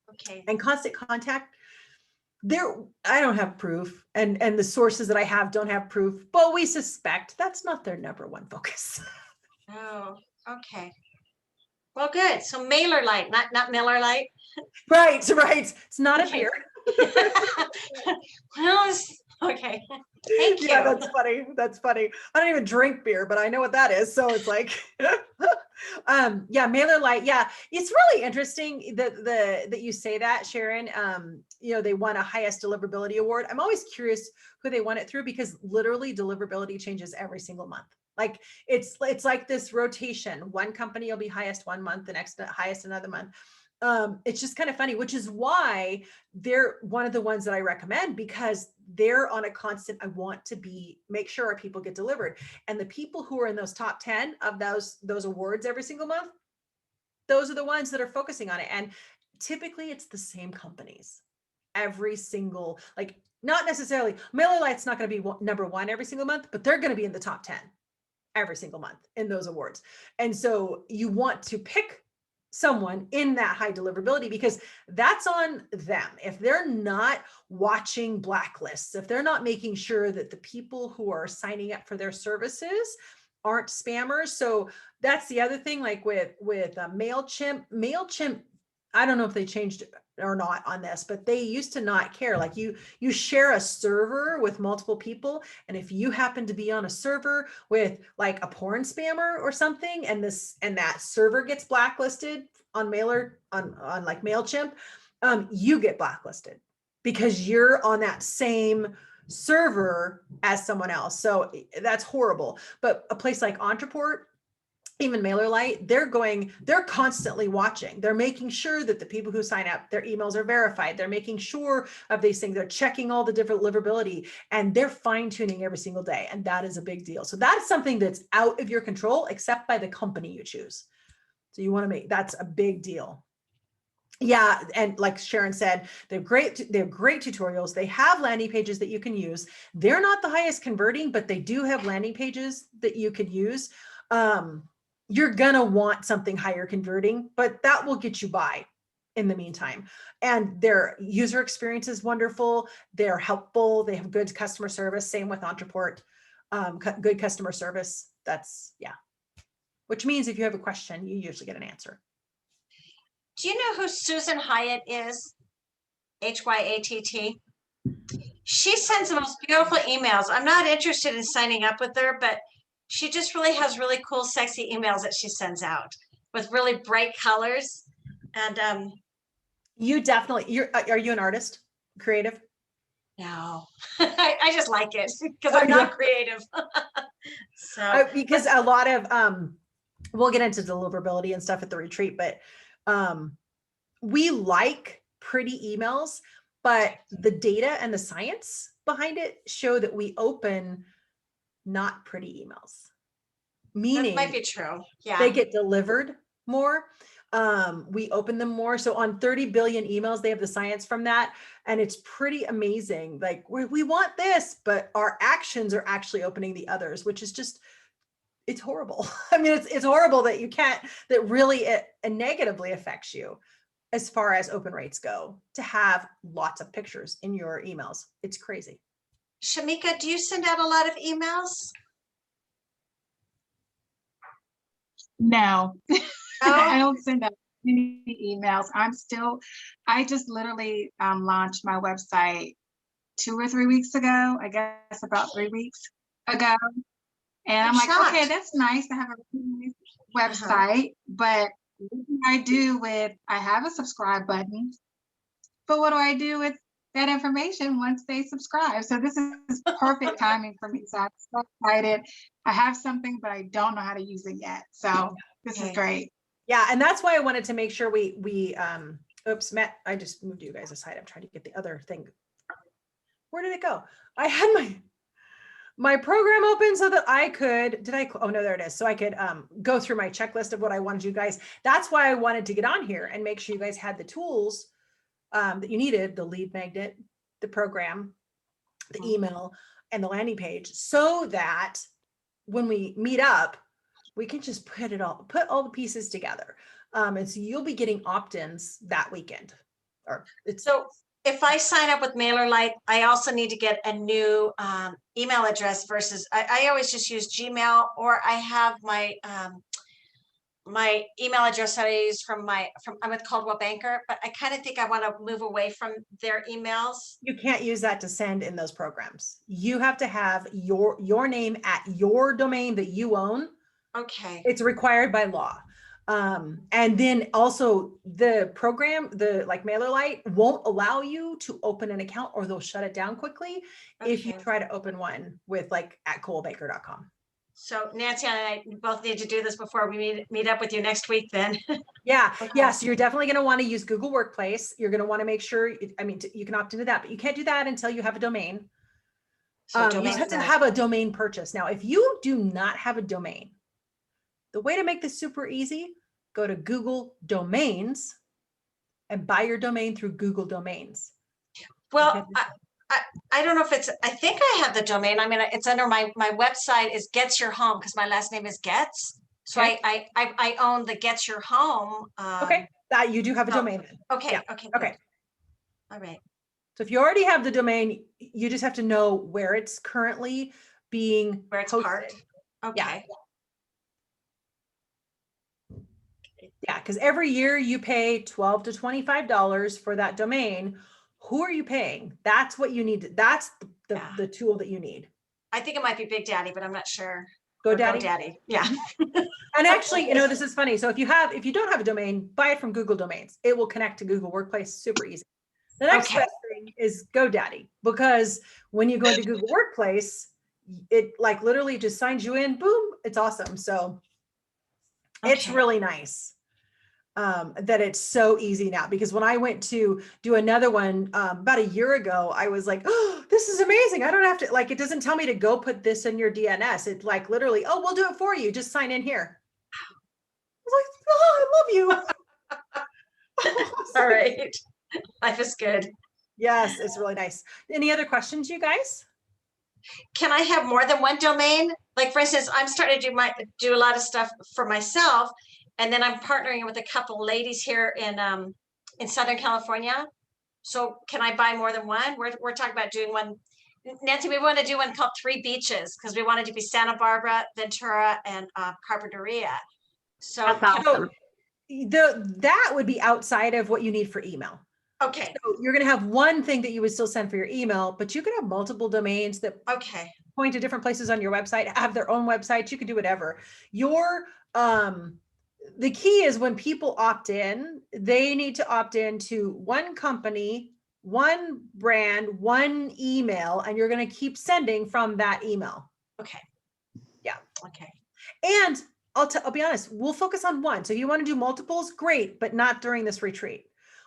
Speaker 5: Okay.
Speaker 2: And Constant Contact, I don't have proof, and the sources that I have don't have proof, but we suspect that's not their number one focus.
Speaker 5: Oh, okay. Well, good. So Mailer Lite, not Miller Lite.
Speaker 2: Right. It's not a
Speaker 5: Okay.
Speaker 2: beer.
Speaker 5: Well, okay. Thank you.
Speaker 2: Yeah, that's funny. That's funny. I don't even drink beer, but I know what that is. So it's like, yeah, Mailer Lite. Yeah, it's really interesting that you say that, Sharon. They won a highest deliverability award. I'm always curious who they won it through, because literally deliverability changes every single month. Like it's like this rotation. One company will be highest one month, the next highest another month. It's just kind of funny, which is why they're one of the ones that I recommend, because they're on a constant, I want to make sure our people get delivered. And the people who are in those top 10 of those awards every single month, those are the ones that are focusing on it. And typically it's the same companies every single, like, not necessarily Mailer Lite's not going to be number one every single month, but they're going to be in the top 10 every single month in those awards. And so you want to pick someone in that high deliverability, because that's on them. If they're not watching blacklists, if they're not making sure that the people who are signing up for their services aren't spammers. So that's the other thing, like with MailChimp, I don't know if they changed or not on this, but they used to not care. Like you share a server with multiple people, and if you happen to be on a server with like a porn spammer or something, and that server gets blacklisted on like MailChimp, you get blacklisted because you're on that same server as someone else. So that's horrible. But a place like Entreport, even Mailer Lite, they're constantly watching. They're making sure that the people who sign up, their emails are verified. They're making sure of these things. They're checking all the different deliverability, and they're fine tuning every single day. And that is a big deal. So that's something that's out of your control, except by the company you choose. So you want to that's a big deal. Yeah. And like Sharon said, they're great tutorials. They have landing pages that you can use. They're not the highest converting, but they do have landing pages that you could use. You're gonna want something higher converting, but that will get you by in the meantime. And their user experience is wonderful. They're helpful. They have good customer service. Same with Entreport, good customer service. Which means if you have a question, you usually get an answer.
Speaker 5: Do you know who Susan Hyatt is? Hyatt. She sends the most beautiful emails. I'm not interested in signing up with her, but she just really has really cool, sexy emails that she sends out with really bright colors. And
Speaker 2: you definitely, are you an artist, creative?
Speaker 5: no, I just like it because I'm not creative. So
Speaker 2: because a lot of we'll get into deliverability and stuff at the retreat, but we like pretty emails, but the data and the science behind it show that we open not pretty emails. Meaning
Speaker 5: that might be true. Yeah.
Speaker 2: They get delivered more. We open them more. So on 30 billion emails, they have the science from that. And it's pretty amazing. Like we want this, but our actions are actually opening the others, which is just, it's horrible. I mean, it's horrible that you can't, that really it negatively affects you as far as open rates go, to have lots of pictures in your emails. It's crazy.
Speaker 5: Shamika, do you send out a lot of emails?
Speaker 3: No,
Speaker 5: Oh.
Speaker 3: I don't send out any emails. I just literally launched my website 2 or 3 weeks ago, I guess about 3 weeks ago. And I'm like, okay, that's nice to have a really nice website, but what do I do with, I have a subscribe button, but what do I do with that information once they subscribe? So this is perfect timing for me. So I'm so excited. I have something, but I don't know how to use it yet. So this is great.
Speaker 2: Yeah. And that's why I wanted to make sure oops, Matt, I just moved you guys aside. I'm trying to get the other thing. Where did it go? I had my program open so that I could, oh no, there it is. So I could go through my checklist of what I wanted you guys. That's why I wanted to get on here and make sure you guys had the tools that you needed, the lead magnet, the program, the email, and the landing page, so that when we meet up, we can just put all the pieces together. And so you'll be getting opt-ins that weekend.
Speaker 5: So if I sign up with Mailer Lite, I also need to get a new email address versus I always just use Gmail, or I have my my email address that I use I'm with Coldwell Banker, but I kind of think I want to move away from their emails.
Speaker 2: You can't use that to send in those programs. You have to have your name at your domain that you own.
Speaker 5: Okay.
Speaker 2: It's required by law. And then also the program, the like MailerLite won't allow you to open an account, or they'll shut it down quickly if you
Speaker 5: Okay.
Speaker 2: try to open one with like at coldwellbanker.com.
Speaker 5: So Nancy and I both need to do this before we meet up with you next week then.
Speaker 2: Yeah.
Speaker 5: Okay.
Speaker 2: Yeah. So you're definitely going to want to use Google Workplace. You're going to want to make sure, I mean, you can opt into that, but you can't do that until you have a domain.
Speaker 5: So
Speaker 2: You
Speaker 5: domain
Speaker 2: just have to
Speaker 5: first.
Speaker 2: have a domain purchase. Now, if you do not have a domain, the way to make this super easy, go to Google Domains and buy your domain through Google Domains.
Speaker 5: Well, I don't know if it's, I think I have the domain. I mean, it's under my website is Gets Your Home because my last name is Getz. So
Speaker 2: Okay.
Speaker 5: I own the Gets Your Home.
Speaker 2: Okay, that you do have a
Speaker 5: oh,
Speaker 2: domain then.
Speaker 5: Okay.
Speaker 2: Yeah.
Speaker 5: Okay.
Speaker 2: Okay.
Speaker 5: Good. All right.
Speaker 2: So if you already have the domain, you just have to know where it's currently being
Speaker 5: Where it's
Speaker 2: hosted.
Speaker 5: parked. Okay.
Speaker 2: Yeah, because every year you pay $12 to $25 for that domain. Who are you paying? That's what you need. That's
Speaker 5: Yeah.
Speaker 2: the tool that you need.
Speaker 5: I think it might be Big Daddy, but I'm not sure.
Speaker 2: GoDaddy.
Speaker 5: Or GoDaddy. Yeah.
Speaker 2: And actually, this is funny. So if you don't have a domain, buy it from Google Domains. It will connect to Google Workplace super easy. The next
Speaker 5: Okay.
Speaker 2: best thing is GoDaddy, because when you go into Google Workplace, it like literally just signs you in, boom, it's awesome. So it's
Speaker 5: Okay.
Speaker 2: really nice that it's so easy now, because when I went to do another one about a year ago, I was like, oh, this is amazing. I don't have to, like, it doesn't tell me to go put this in your DNS. It like literally, oh, we'll do it for you. Just sign in here. I was like, oh, I love you.
Speaker 5: All right. Life is good.
Speaker 2: Yes, it's really nice. Any other questions, you guys?
Speaker 5: Can I have more than one domain? Like, for instance, I'm starting to do a lot of stuff for myself, and then I'm partnering with a couple ladies here in Southern California. So can I buy more than one? We're talking about doing one. Nancy, we want to do one called 3 Beaches because we wanted to be Santa Barbara, Ventura, and Carpinteria. So
Speaker 4: That's awesome.
Speaker 2: That would be outside of what you need for email.
Speaker 5: okay,
Speaker 2: So you're going to have one thing that you would still send for your email, but you can have multiple domains that
Speaker 5: okay,
Speaker 2: point to different places on your website, have their own websites. You can do whatever. The key is when people opt in, they need to opt in to one company, one brand, one email, and you're going to keep sending from that email.
Speaker 5: okay.
Speaker 2: Yeah.
Speaker 5: Okay.
Speaker 2: And I'll be honest, we'll focus on one. So you want to do multiples, great, but not during this retreat.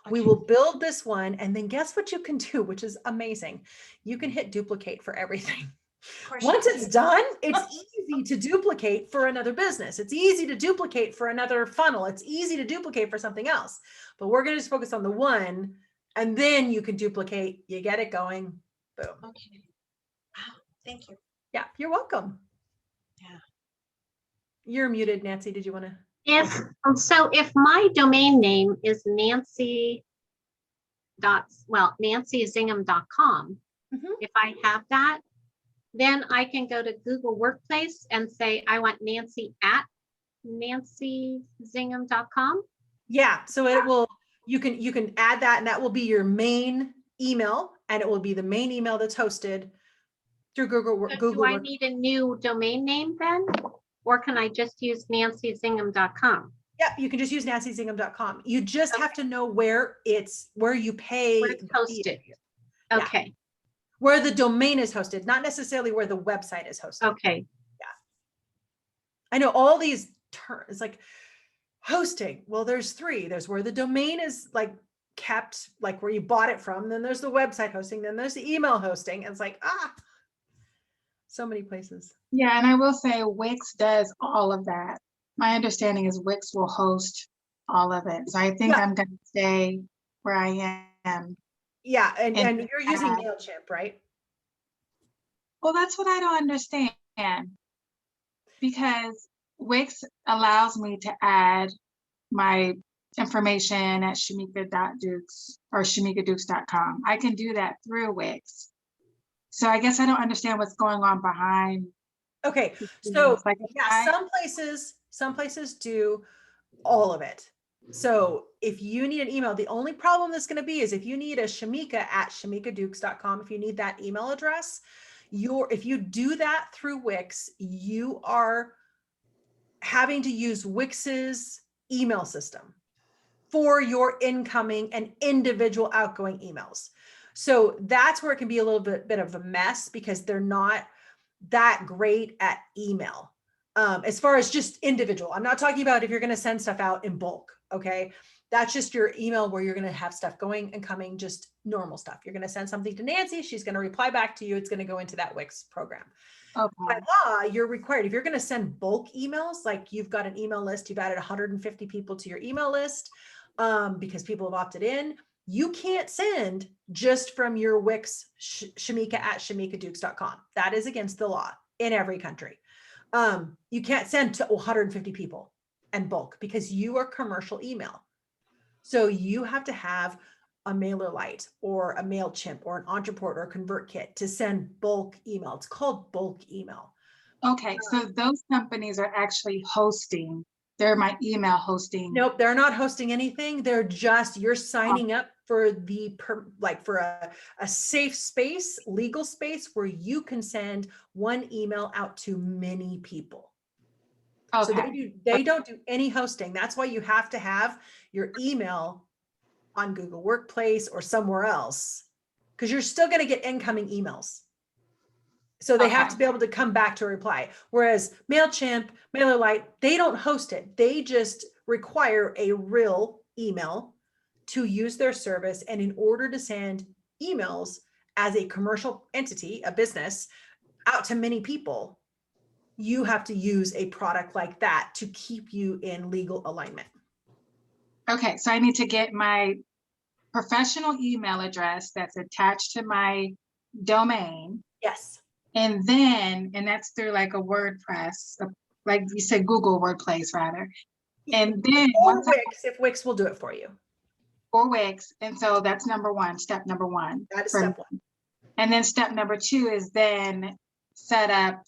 Speaker 2: We
Speaker 5: Okay.
Speaker 2: will build this one, and then guess what you can do, which is amazing. You can hit duplicate for everything.
Speaker 5: Of course.
Speaker 2: Once it's done, it's easy to duplicate for another business. It's easy to duplicate for another funnel. It's easy to duplicate for something else. But we're going to just focus on the one, and then you can duplicate. You get it going. Boom.
Speaker 5: Okay. Wow. Thank you.
Speaker 2: Yeah, you're welcome.
Speaker 5: Yeah.
Speaker 2: You're muted, Nancy. Did you want to?
Speaker 4: Yes. So if my domain name is nancyzingham.com,
Speaker 2: Mhm.
Speaker 4: if I have that, then I can go to Google Workplace and say, I want Nancy at nancyzingham.com.
Speaker 2: Yeah. So it will, you can add that, and that will be your main email, and it will be the main email that's hosted through Google.
Speaker 4: So
Speaker 2: Google
Speaker 4: do I
Speaker 2: Work-
Speaker 4: need a new domain name then? Or can I just use nancyzingham.com?
Speaker 2: Yeah, you can just use nancyzingham.com. You just have to know where you pay
Speaker 4: Where it's
Speaker 2: the fee.
Speaker 4: hosted.
Speaker 2: Yeah.
Speaker 4: Okay.
Speaker 2: Where the domain is hosted, not necessarily where the website is hosted.
Speaker 4: Okay.
Speaker 2: I know all these terms like hosting. Well, there's 3. There's where the domain is like kept, like where you bought it from. Then there's the website hosting. Then there's the email hosting. And it's like, so many places.
Speaker 3: Yeah, and I will say Wix does all of that. My understanding is Wix will host all of it. So I think
Speaker 2: Yeah.
Speaker 3: I'm going to stay where I am.
Speaker 2: Yeah. And
Speaker 3: And
Speaker 2: you're using
Speaker 3: add-
Speaker 2: MailChimp, right?
Speaker 3: Well, that's what I don't understand. Because Wix allows me to add my information at shamika.dukes or shamikadukes.com. I can do that through Wix. So I guess I don't understand what's going on behind.
Speaker 2: Okay.
Speaker 3: the
Speaker 2: So
Speaker 3: scenes. Like if
Speaker 2: yeah,
Speaker 3: I-
Speaker 2: some places do. all of it. So if you need an email, the only problem that's going to be is if you need a Shamika at shamikadukes.com, if you need that email address, if you do that through Wix, you are having to use Wix's email system for your incoming and individual outgoing emails. So that's where it can be a little bit of a mess because they're not that great at email. As far as just individual, I'm not talking about if you're going to send stuff out in bulk. Okay. That's just your email where you're going to have stuff going and coming, just normal stuff. You're going to send something to Nancy. She's going to reply back to you. It's going to go into that Wix program. By
Speaker 3: Okay.
Speaker 2: law, you're required, if you're going to send bulk emails, like you've got an email list, you've added 150 people to your email list because people have opted in, you can't send just from your Wix Shamika at shamikadukes.com. That is against the law in every country. You can't send to 150 people and bulk because you are commercial email. So you have to have a MailerLite or a MailChimp or an Entreport or a ConvertKit to send bulk email. It's called bulk email.
Speaker 3: Okay, so those companies are actually hosting, they're my email hosting.
Speaker 2: Nope, they're not hosting anything. They're just, you're signing up for for a safe space, legal space where you can send one email out to many people. So
Speaker 3: Okay,
Speaker 2: they don't do any hosting. That's why you have to have your email on Google Workplace or somewhere else, because you're still going to get incoming emails. So they have
Speaker 3: Okay.
Speaker 2: to be able to come back to a reply. Whereas MailChimp, MailerLite, they don't host it. They just require a real email to use their service. And in order to send emails as a commercial entity, a business, out to many people, you have to use a product like that to keep you in legal alignment.
Speaker 3: Okay, so I need to get my professional email address that's attached to my domain.
Speaker 2: Yes.
Speaker 3: And that's through like a WordPress, like you said, Google Workplace rather. And then
Speaker 2: Or
Speaker 3: once
Speaker 2: Wix, if Wix will do it for you.
Speaker 3: or Wix. And so that's step number one.
Speaker 2: That is
Speaker 3: for
Speaker 2: step
Speaker 3: me.
Speaker 2: one.
Speaker 3: And then step number two is then set up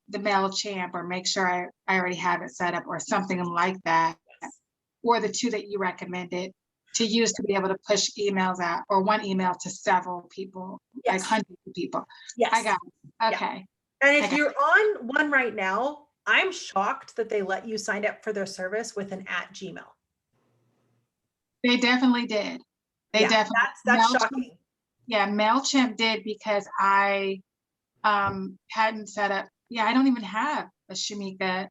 Speaker 3: the MailChimp or make sure I already have it set up or something like that.
Speaker 2: Yes.
Speaker 3: Or the two that you recommended to use to be able to push emails out or one email to several people, like
Speaker 2: Yes.
Speaker 3: hundreds of people.
Speaker 2: Yes.
Speaker 3: I got it.
Speaker 2: Yeah.
Speaker 3: Okay.
Speaker 2: And if
Speaker 3: Okay.
Speaker 2: you're on one right now, I'm shocked that they let you sign up for their service with an @Gmail.
Speaker 3: They definitely did. They
Speaker 2: Yeah,
Speaker 3: definitely
Speaker 2: that's
Speaker 3: MailChimp-
Speaker 2: shocking.
Speaker 3: Yeah, MailChimp did because I hadn't set up. Yeah, I don't even have a Shamika.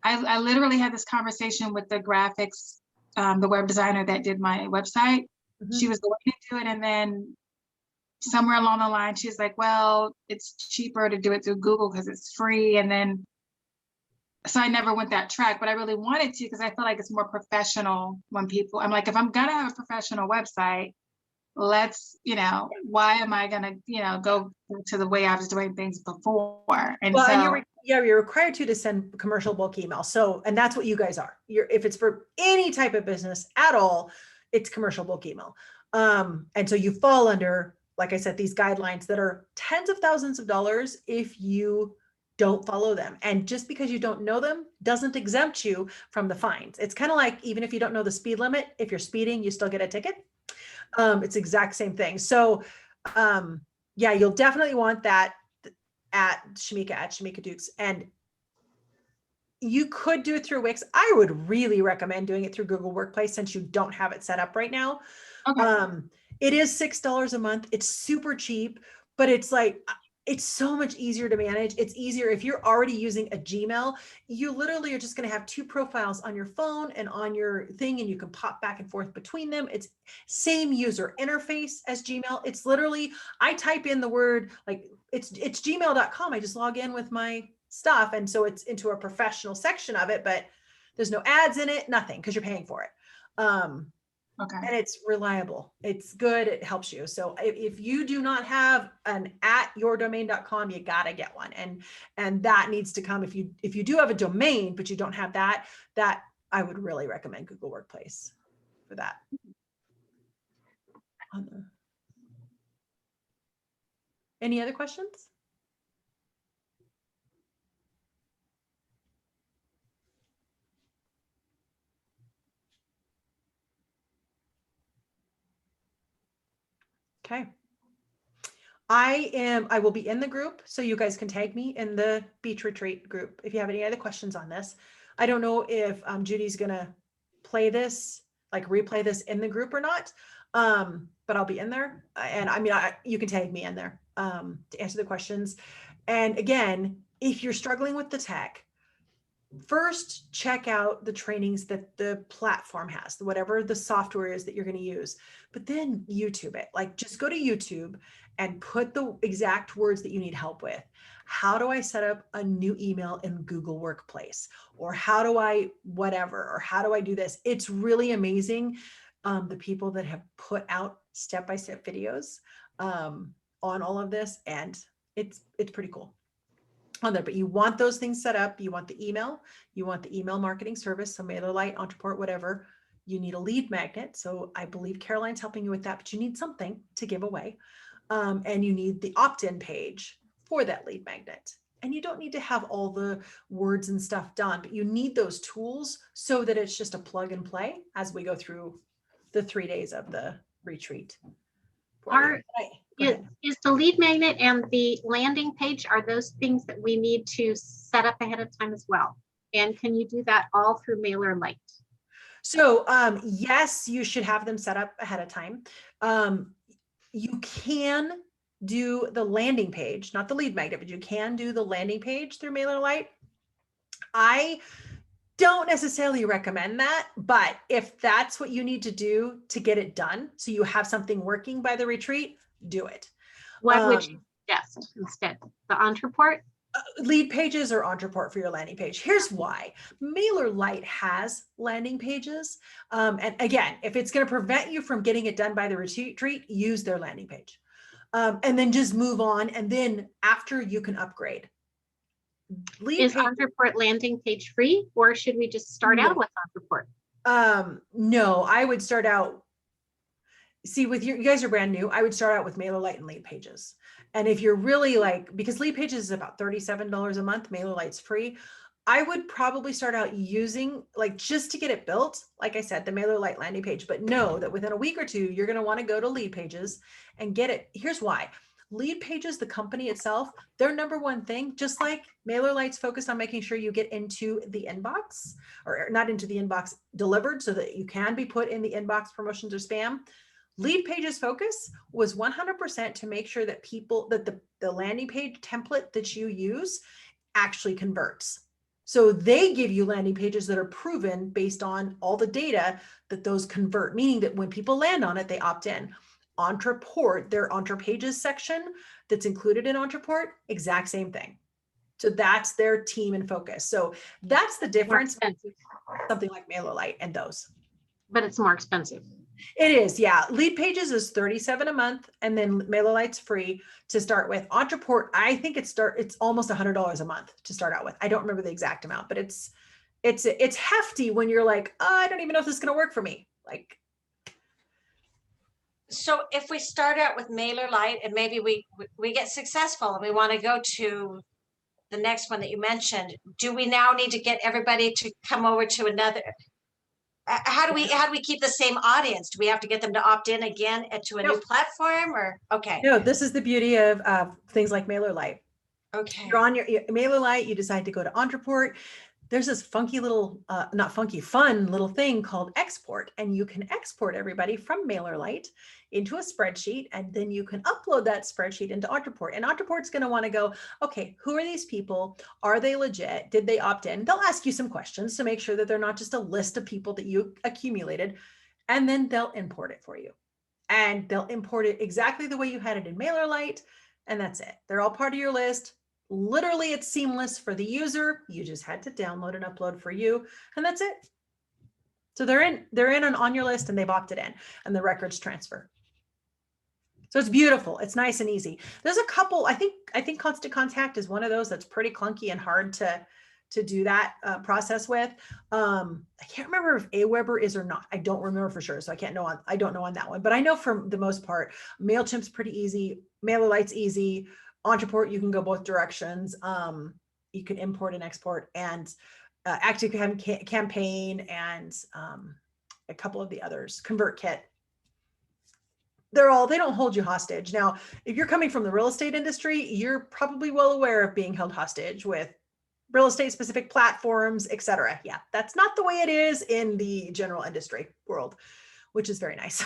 Speaker 3: I literally had this conversation with the graphics, the web designer that did my website.
Speaker 2: Mhm.
Speaker 3: She was going to do it, and then somewhere along the line, she's like, "Well, it's cheaper to do it through Google because it's free." And then, so I never went that track, but I really wanted to because I feel like it's more professional when people. I'm like, if I'm gonna have a professional website, let's, why am I gonna, go to the way I was doing things before? And
Speaker 2: Well,
Speaker 3: so,
Speaker 2: and you're required to send commercial bulk email. So, and that's what you guys are. If it's for any type of business at all, it's commercial bulk email. And so you fall under, like I said, these guidelines that are tens of thousands of dollars if you don't follow them. And just because you don't know them doesn't exempt you from the fines. It's kind of like, even if you don't know the speed limit, if you're speeding, you still get a ticket. It's exact same thing. So, yeah, you'll definitely want that at Shamika Dukes. And you could do it through Wix. I would really recommend doing it through Google Workplace since you don't have it set up right now.
Speaker 3: okay.
Speaker 2: It is $6 a month. It's super cheap, but it's like, it's so much easier to manage. It's easier if you're already using a Gmail, you literally are just going to have two profiles on your phone and on your thing, and you can pop back and forth between them. It's same user interface as Gmail. It's literally, I type in the word, like it's gmail.com. I just log in with my stuff. And so it's into a professional section of it, but there's no ads in it, nothing, because you're paying for it.
Speaker 3: Okay.
Speaker 2: And it's reliable. It's good. It helps you. So if you do not have an @yourdomain.com, you got to get one. And that needs to come if you do have a domain, but you don't have that I would really recommend Google Workplace for that. Any other questions? Okay. I will be in the group, so you guys can tag me in the beach retreat group if you have any other questions on this. I don't know if Judy's gonna play this, like replay this in the group or not. But I'll be in there, and I mean, you can tag me in there to answer the questions. And again, if you're struggling with the tech, first check out the trainings that the platform has, whatever the software is that you're going to use, but then YouTube it. Like, just go to YouTube and put the exact words that you need help with. How do I set up a new email in Google Workplace? Or how do I whatever, or how do I do this? It's really amazing. The people that have put out step-by-step videos on all of this, and it's pretty cool on there. But you want those things set up. You want the email marketing service, so MailerLite, Entreport, whatever. You need a lead magnet. So I believe Caroline's helping you with that, but you need something to give away. And you need the opt-in page for that lead magnet. And you don't need to have all the words and stuff done, but you need those tools so that it's just a plug and play as we go through the 3 days of the retreat.
Speaker 4: Is the lead magnet and the landing page, are those things that we need to set up ahead of time as well? And can you do that all through MailerLite?
Speaker 2: So yes, you should have them set up ahead of time. You can do the landing page, not the lead magnet, but you can do the landing page through MailerLite. I don't necessarily recommend that, but if that's what you need to do to get it done, so you have something working by the retreat, do it.
Speaker 4: What would you suggest instead? The Entreport?
Speaker 2: Lead pages or Entreport for your landing page. Here's why. MailerLite has landing pages. And again, if it's going to prevent you from getting it done by the retreat, use their landing page. And then just move on. And then after, you can upgrade.
Speaker 4: Is Entreport landing page free, or should we just start out with Entreport?
Speaker 2: No, I would start out. See, with you guys are brand new, I would start out with MailerLite and lead pages. And if you're really like, because lead pages is about $37 a month, MailerLite's free. I would probably start out using, like, just to get it built, like I said, the MailerLite landing page, but know that within a week or two, you're going to want to go to lead pages and get it. Here's why. Lead pages, the company itself, their number one thing, just like MailerLite's focused on making sure you get into the inbox, or not into the inbox, delivered so that you can be put in the inbox promotions or spam. Lead pages focus was 100% to make sure that the landing page template that you use actually converts. So they give you landing pages that are proven based on all the data that those convert, meaning that when people land on it, they opt in. Entreport, their Entre Pages section that's included in Entreport, exact same thing. So that's their team and focus. So that's the difference. Something like MailerLite and those.
Speaker 4: But it's more expensive.
Speaker 2: It is, yeah. Lead pages is $37 a month, and then MailerLite's free to start with. Entreport, I think it's almost $100 a month to start out with. I don't remember the exact amount, but it's hefty when you're like, oh, I don't even know if this is going to work for me. Like,
Speaker 5: so if we start out with MailerLite and maybe we get successful and we want to go to the next one that you mentioned, do we now need to get everybody to come over to another? How do we keep the same audience? Do we have to get them to opt in again to a new platform, or okay?
Speaker 2: No, this is the beauty of things like MailerLite.
Speaker 5: Okay.
Speaker 2: You're on your MailerLite, you decide to go to Entreport. There's this funky little, not funky, fun little thing called export, and you can export everybody from MailerLite into a spreadsheet, and then you can upload that spreadsheet into Entreport. And Entreport's going to want to go, okay, who are these people? Are they legit? Did they opt in? They'll ask you some questions to make sure that they're not just a list of people that you accumulated, and then they'll import it for you. And they'll import it exactly the way you had it in MailerLite, and that's it. They're all part of your list. Literally, it's seamless for the user. You just had to download and upload for you, and that's it. So they're in on your list, and they've opted in, and the records transfer. So it's beautiful. It's nice and easy. There's a couple. I think Constant Contact is one of those that's pretty clunky and hard to do that process with. I can't remember if Aweber is or not. I don't remember for sure, so I don't know on that one. But I know for the most part, MailChimp's pretty easy. MailerLite's easy. Entreport, you can go both directions. You can import and export, and Active Campaign, and a couple of the others. ConvertKit. they don't hold you hostage. Now, if you're coming from the real estate industry, you're probably well aware of being held hostage with real estate specific platforms, et cetera. Yeah, that's not the way it is in the general industry world, which is very nice.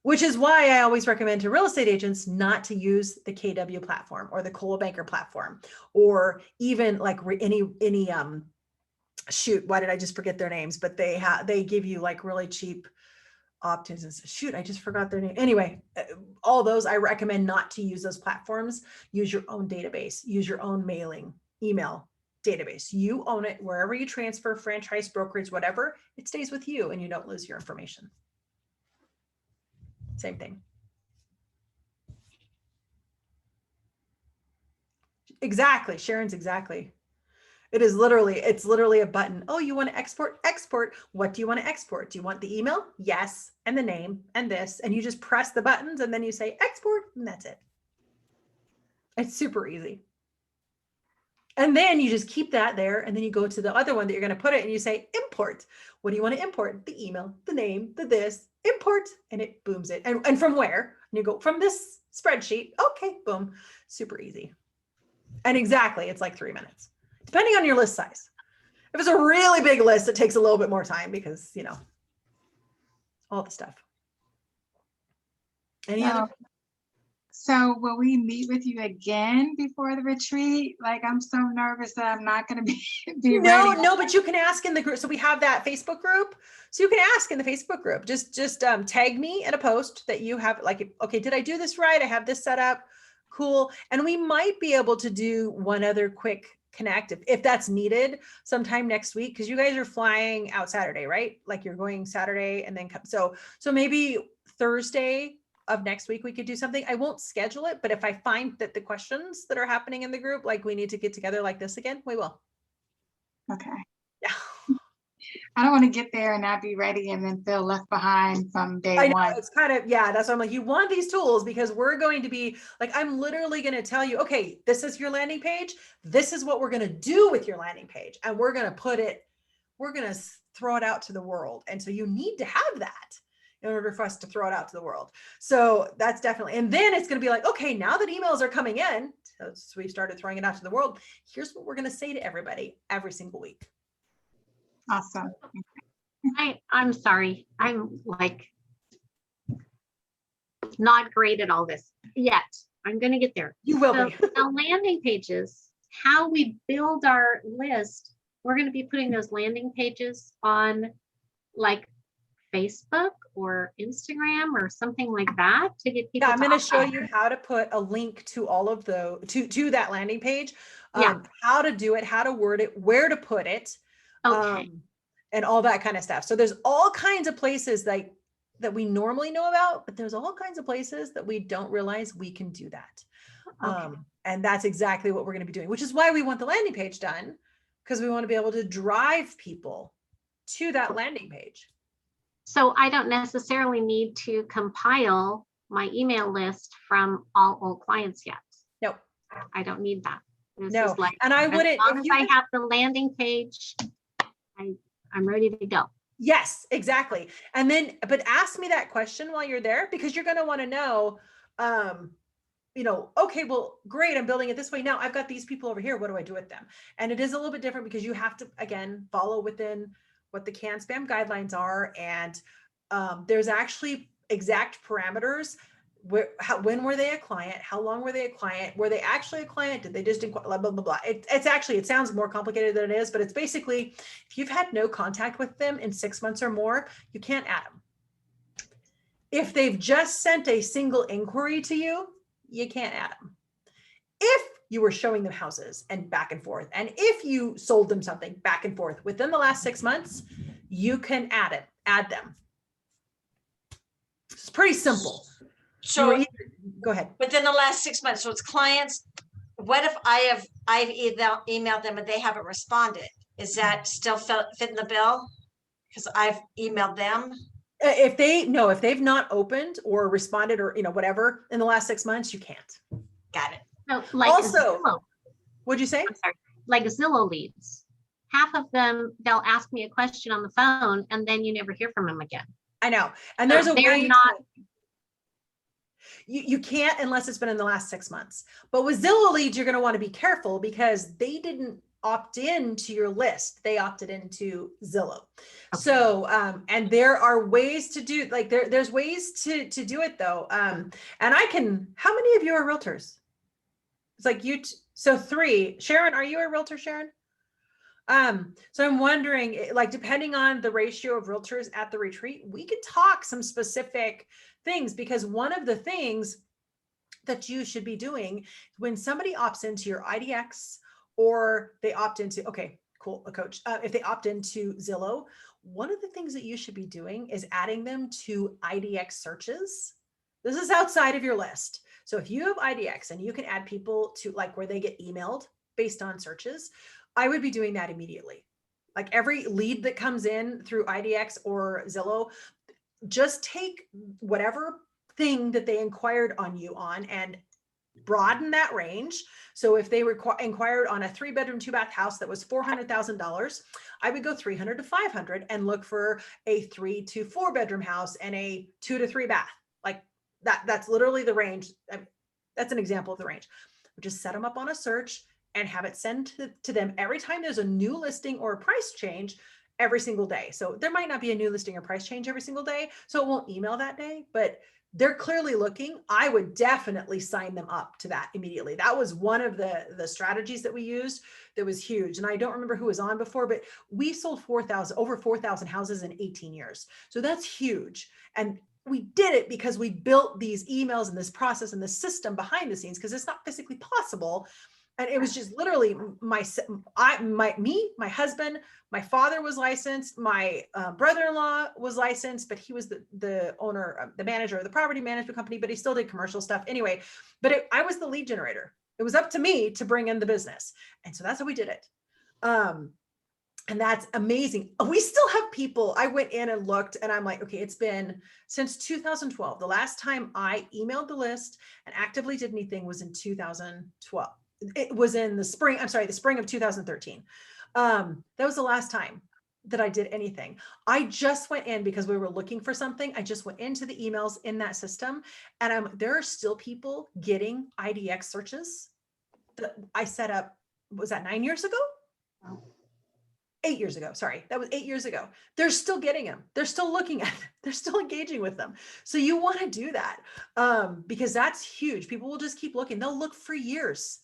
Speaker 2: Which is why I always recommend to real estate agents not to use the KW platform or the Coldwell Banker platform, or even like any shoot, why did I just forget their names? But they give you like really cheap opt-ins and shoot, I just forgot their name. Anyway, all those, I recommend not to use those platforms. Use your own database, use your own mailing email database. You own it. Wherever you transfer, franchise, brokerage, whatever, it stays with you and you don't lose your information. Same thing. Exactly. Sharon's exactly. It's literally a button. Oh, you want to export. What do you want to export? Do you want the email? Yes. And the name and this, and you just press the buttons and then you say export and that's it. It's super easy. And then you just keep that there. And then you go to the other one that you're going to put it and you say import. What do you want to import? The email, the name, the this, import, and it booms it. And from where? And you go from this spreadsheet. Okay, boom. Super easy. And exactly, it's like 3 minutes. Depending on your list size. If it's a really big list, it takes a little bit more time because, you know, all the stuff. Any other?
Speaker 3: So will we meet with you again before the retreat? Like, I'm so nervous that I'm not going to be ready.
Speaker 2: No, but you can ask in the group. So we have that Facebook group. So you can ask in the Facebook group. Just tag me in a post that you have, like, okay, did I do this right? I have this set up. Cool. And we might be able to do one other quick connect if that's needed sometime next week, because you guys are flying out Saturday, right? Like you're going Saturday and then come. So maybe Thursday of next week we could do something. I won't schedule it, but if I find that the questions that are happening in the group, like we need to get together like this again, we will.
Speaker 3: Okay.
Speaker 2: Yeah.
Speaker 3: I don't want to get there and not be ready and then feel left behind from day
Speaker 2: I know,
Speaker 3: one.
Speaker 2: it's kind of, yeah, that's why I'm like, you want these tools because we're going to be like, I'm literally going to tell you, okay, this is your landing page. This is what we're going to do with your landing page. And we're going to throw it out to the world. And so you need to have that in order for us to throw it out to the world. So that's definitely, and then it's going to be like, okay, now that emails are coming in, so we've started throwing it out to the world. Here's what we're going to say to everybody every single week.
Speaker 3: Awesome.
Speaker 4: I'm sorry. I'm like not great at all this yet. I'm going to get there.
Speaker 2: You will
Speaker 4: So
Speaker 2: be.
Speaker 4: the landing pages, how we build our list, we're going to be putting those landing pages on like Facebook or Instagram or something like that to get people.
Speaker 2: Yeah, I'm going to show
Speaker 4: opt in.
Speaker 2: you how to put a link to all of the to that landing page,
Speaker 4: Yeah.
Speaker 2: how to do it, how to word it, where to put it,
Speaker 4: Okay.
Speaker 2: and all that kind of stuff. So there's all kinds of places like that we normally know about, but there's all kinds of places that we don't realize we can do that.
Speaker 4: Okay.
Speaker 2: And that's exactly what we're going to be doing, which is why we want the landing page done, because we want to be able to drive people to that landing page.
Speaker 4: So I don't necessarily need to compile my email list from all old clients yet.
Speaker 2: No.
Speaker 4: I don't need that. This
Speaker 2: No.
Speaker 4: is like,
Speaker 2: And I
Speaker 4: as
Speaker 2: wouldn't,
Speaker 4: long
Speaker 2: if
Speaker 4: as
Speaker 2: you
Speaker 4: I have the landing page, I'm ready to go.
Speaker 2: Yes, exactly. And then, but ask me that question while you're there, because you're going to want to know, you know, okay, well, great. I'm building it this way. Now I've got these people over here. What do I do with them? And it is a little bit different because you have to, again, follow within what the CAN spam guidelines are. And there's actually exact parameters. When were they a client? How long were they a client? Were they actually a client? Did they just inquire? Blah, blah, blah, blah. It's actually, it sounds more complicated than it is, but it's basically, if you've had no contact with them in 6 months or more, you can't add them. If they've just sent a single inquiry to you, you can't add them. If you were showing them houses and back and forth, and if you sold them something back and forth within the last 6 months, you can add them. It's pretty simple.
Speaker 5: So
Speaker 2: Go ahead.
Speaker 5: within the last 6 months, so it's clients. What if I've emailed them and they haven't responded? Is that still fit in the bill? Because I've emailed them.
Speaker 2: If they've not opened or responded or, you know, whatever in the last 6 months, you can't.
Speaker 5: Got it.
Speaker 4: So like
Speaker 2: Also,
Speaker 4: Zillow,
Speaker 2: what'd you say?
Speaker 4: I'm sorry, like Zillow leads. Half of them, they'll ask me a question on the phone and then you never hear from them again.
Speaker 2: I know. And there's a
Speaker 4: They're
Speaker 2: way
Speaker 4: not-
Speaker 2: you can't unless it's been in the last 6 months. But with Zillow leads, you're going to want to be careful because they didn't opt in to your list. They opted into Zillow. So, and there are ways to do, like there's ways to do it though. And how many of you are realtors? It's like so 3. Sharon, are you a realtor, Sharon? So I'm wondering, like, depending on the ratio of realtors at the retreat, we could talk some specific things, because one of the things that you should be doing when somebody opts into your IDX, or they opt into, okay, cool, a coach, if they opt into Zillow, one of the things that you should be doing is adding them to IDX searches. This is outside of your list. So if you have IDX and you can add people to like where they get emailed based on searches, I would be doing that immediately. Like every lead that comes in through IDX or Zillow, just take whatever thing that they inquired on you on and broaden that range. So if they inquired on a 3-bedroom, 2-bath house that was $400,000, I would go 300 to 500 and look for a 3 to 4-bedroom house and a 2 to 3 bath. Like that's literally the range. That's an example of the range. Just set them up on a search and have it sent to them every time there's a new listing or a price change every single day. So there might not be a new listing or price change every single day, so it won't email that day, but they're clearly looking. I would definitely sign them up to that immediately. That was one of the strategies that we used that was huge. And I don't remember who was on before, but we sold over 4,000 houses in 18 years. So that's huge. And we did it because we built these emails and this process and the system behind the scenes, because it's not physically possible. And it was just literally my husband, my father was licensed, my brother-in-law was licensed, but he was the owner, the manager of the property management company, but he still did commercial stuff anyway. But I was the lead generator. It was up to me to bring in the business. And so that's how we did it. And that's amazing. We still have people. I went in and looked and I'm like, okay, it's been since 2012. The last time I emailed the list and actively did anything was in 2012. It was in the spring of 2013. That was the last time that I did anything. I just went in because we were looking for something. I just went into the emails in that system, and there are still people getting IDX searches that I set up. Was that 9 years ago? 8 years ago. Sorry, that was 8 years ago. They're still getting them. They're still looking at them. They're still engaging with them. So you want to do that because that's huge. People will just keep looking. They'll look for years.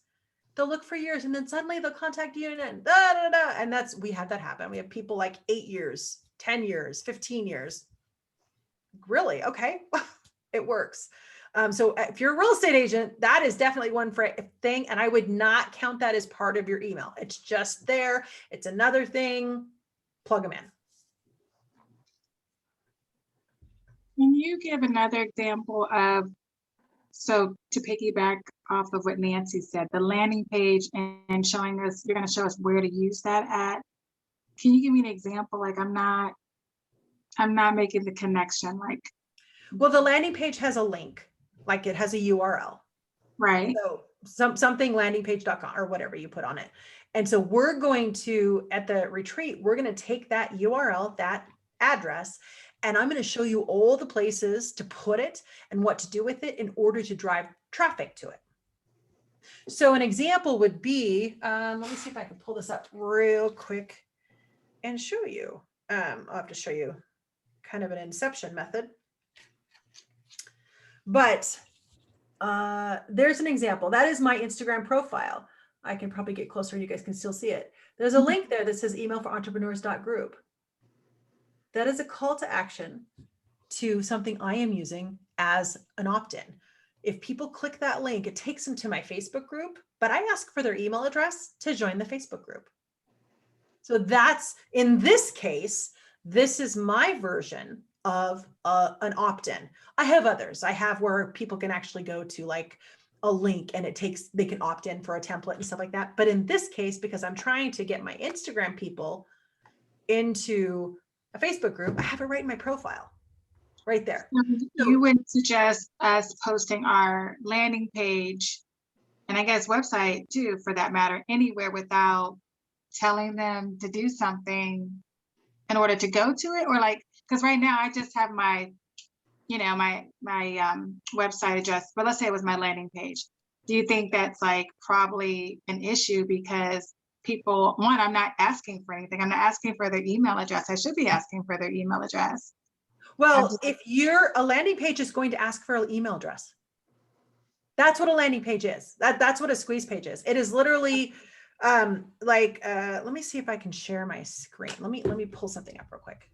Speaker 2: And then suddenly they'll contact you and and we had that happen. We have people like 8 years, 10 years, 15 years. Really? Okay. It works. So if you're a real estate agent, that is definitely one thing. And I would not count that as part of your email. It's just there. It's another thing. Plug them in.
Speaker 3: Can you give another example of, so to piggyback off of what Nancy said, the landing page and showing us, you're going to show us where to use that at. Can you give me an example? Like I'm not making the connection. Like,
Speaker 2: well, the landing page has a link, like it has a URL,
Speaker 3: right?
Speaker 2: So something landingpage.com or whatever you put on it. And so we're going to, at the retreat, we're going to take that URL, that address, and I'm going to show you all the places to put it and what to do with it in order to drive traffic to it. So an example would be, let me see if I can pull this up real quick and show you. I'll have to show you kind of an inception method. But there's an example. That is my Instagram profile. I can probably get closer. You guys can still see it. There's a link there that says emailforentrepreneurs.group. That is a call to action to something I am using as an opt-in. If people click that link, it takes them to my Facebook group, but I ask for their email address to join the Facebook group. So that's, in this case, this is my version of an opt-in. I have others. I have where people can actually go to like a link and they can opt in for a template and stuff like that. But in this case, because I'm trying to get my Instagram people into a Facebook group, I have it right in my profile, right there.
Speaker 3: You would suggest us posting our landing page, and I guess website too, for that matter, anywhere without telling them to do something in order to go to it? Or like, because right now I just have my, my website address, but let's say it was my landing page. Do you think that's like probably an issue because people, one, I'm not asking for anything. I'm not asking for their email address. I should be asking for their email address.
Speaker 2: Well, if a landing page is going to ask for an email address. That's what a landing page is. That's what a squeeze page is. It is literally let me see if I can share my screen. Let me pull something up real quick.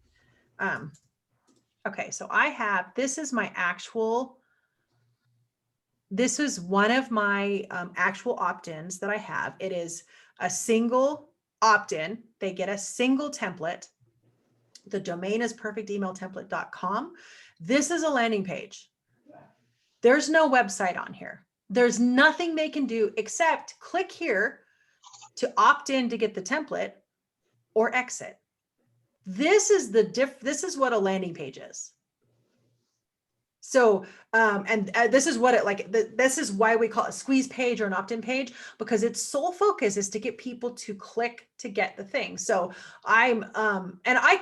Speaker 2: Okay, so this is one of my actual opt-ins that I have. It is a single opt-in. They get a single template. The domain is perfectemailtemplate.com. This is a landing page. There's no website on here. There's nothing they can do except click here to opt in to get the template or exit. This is what a landing page is. So, this is what this is why we call it a squeeze page or an opt-in page, because its sole focus is to get people to click to get the thing. So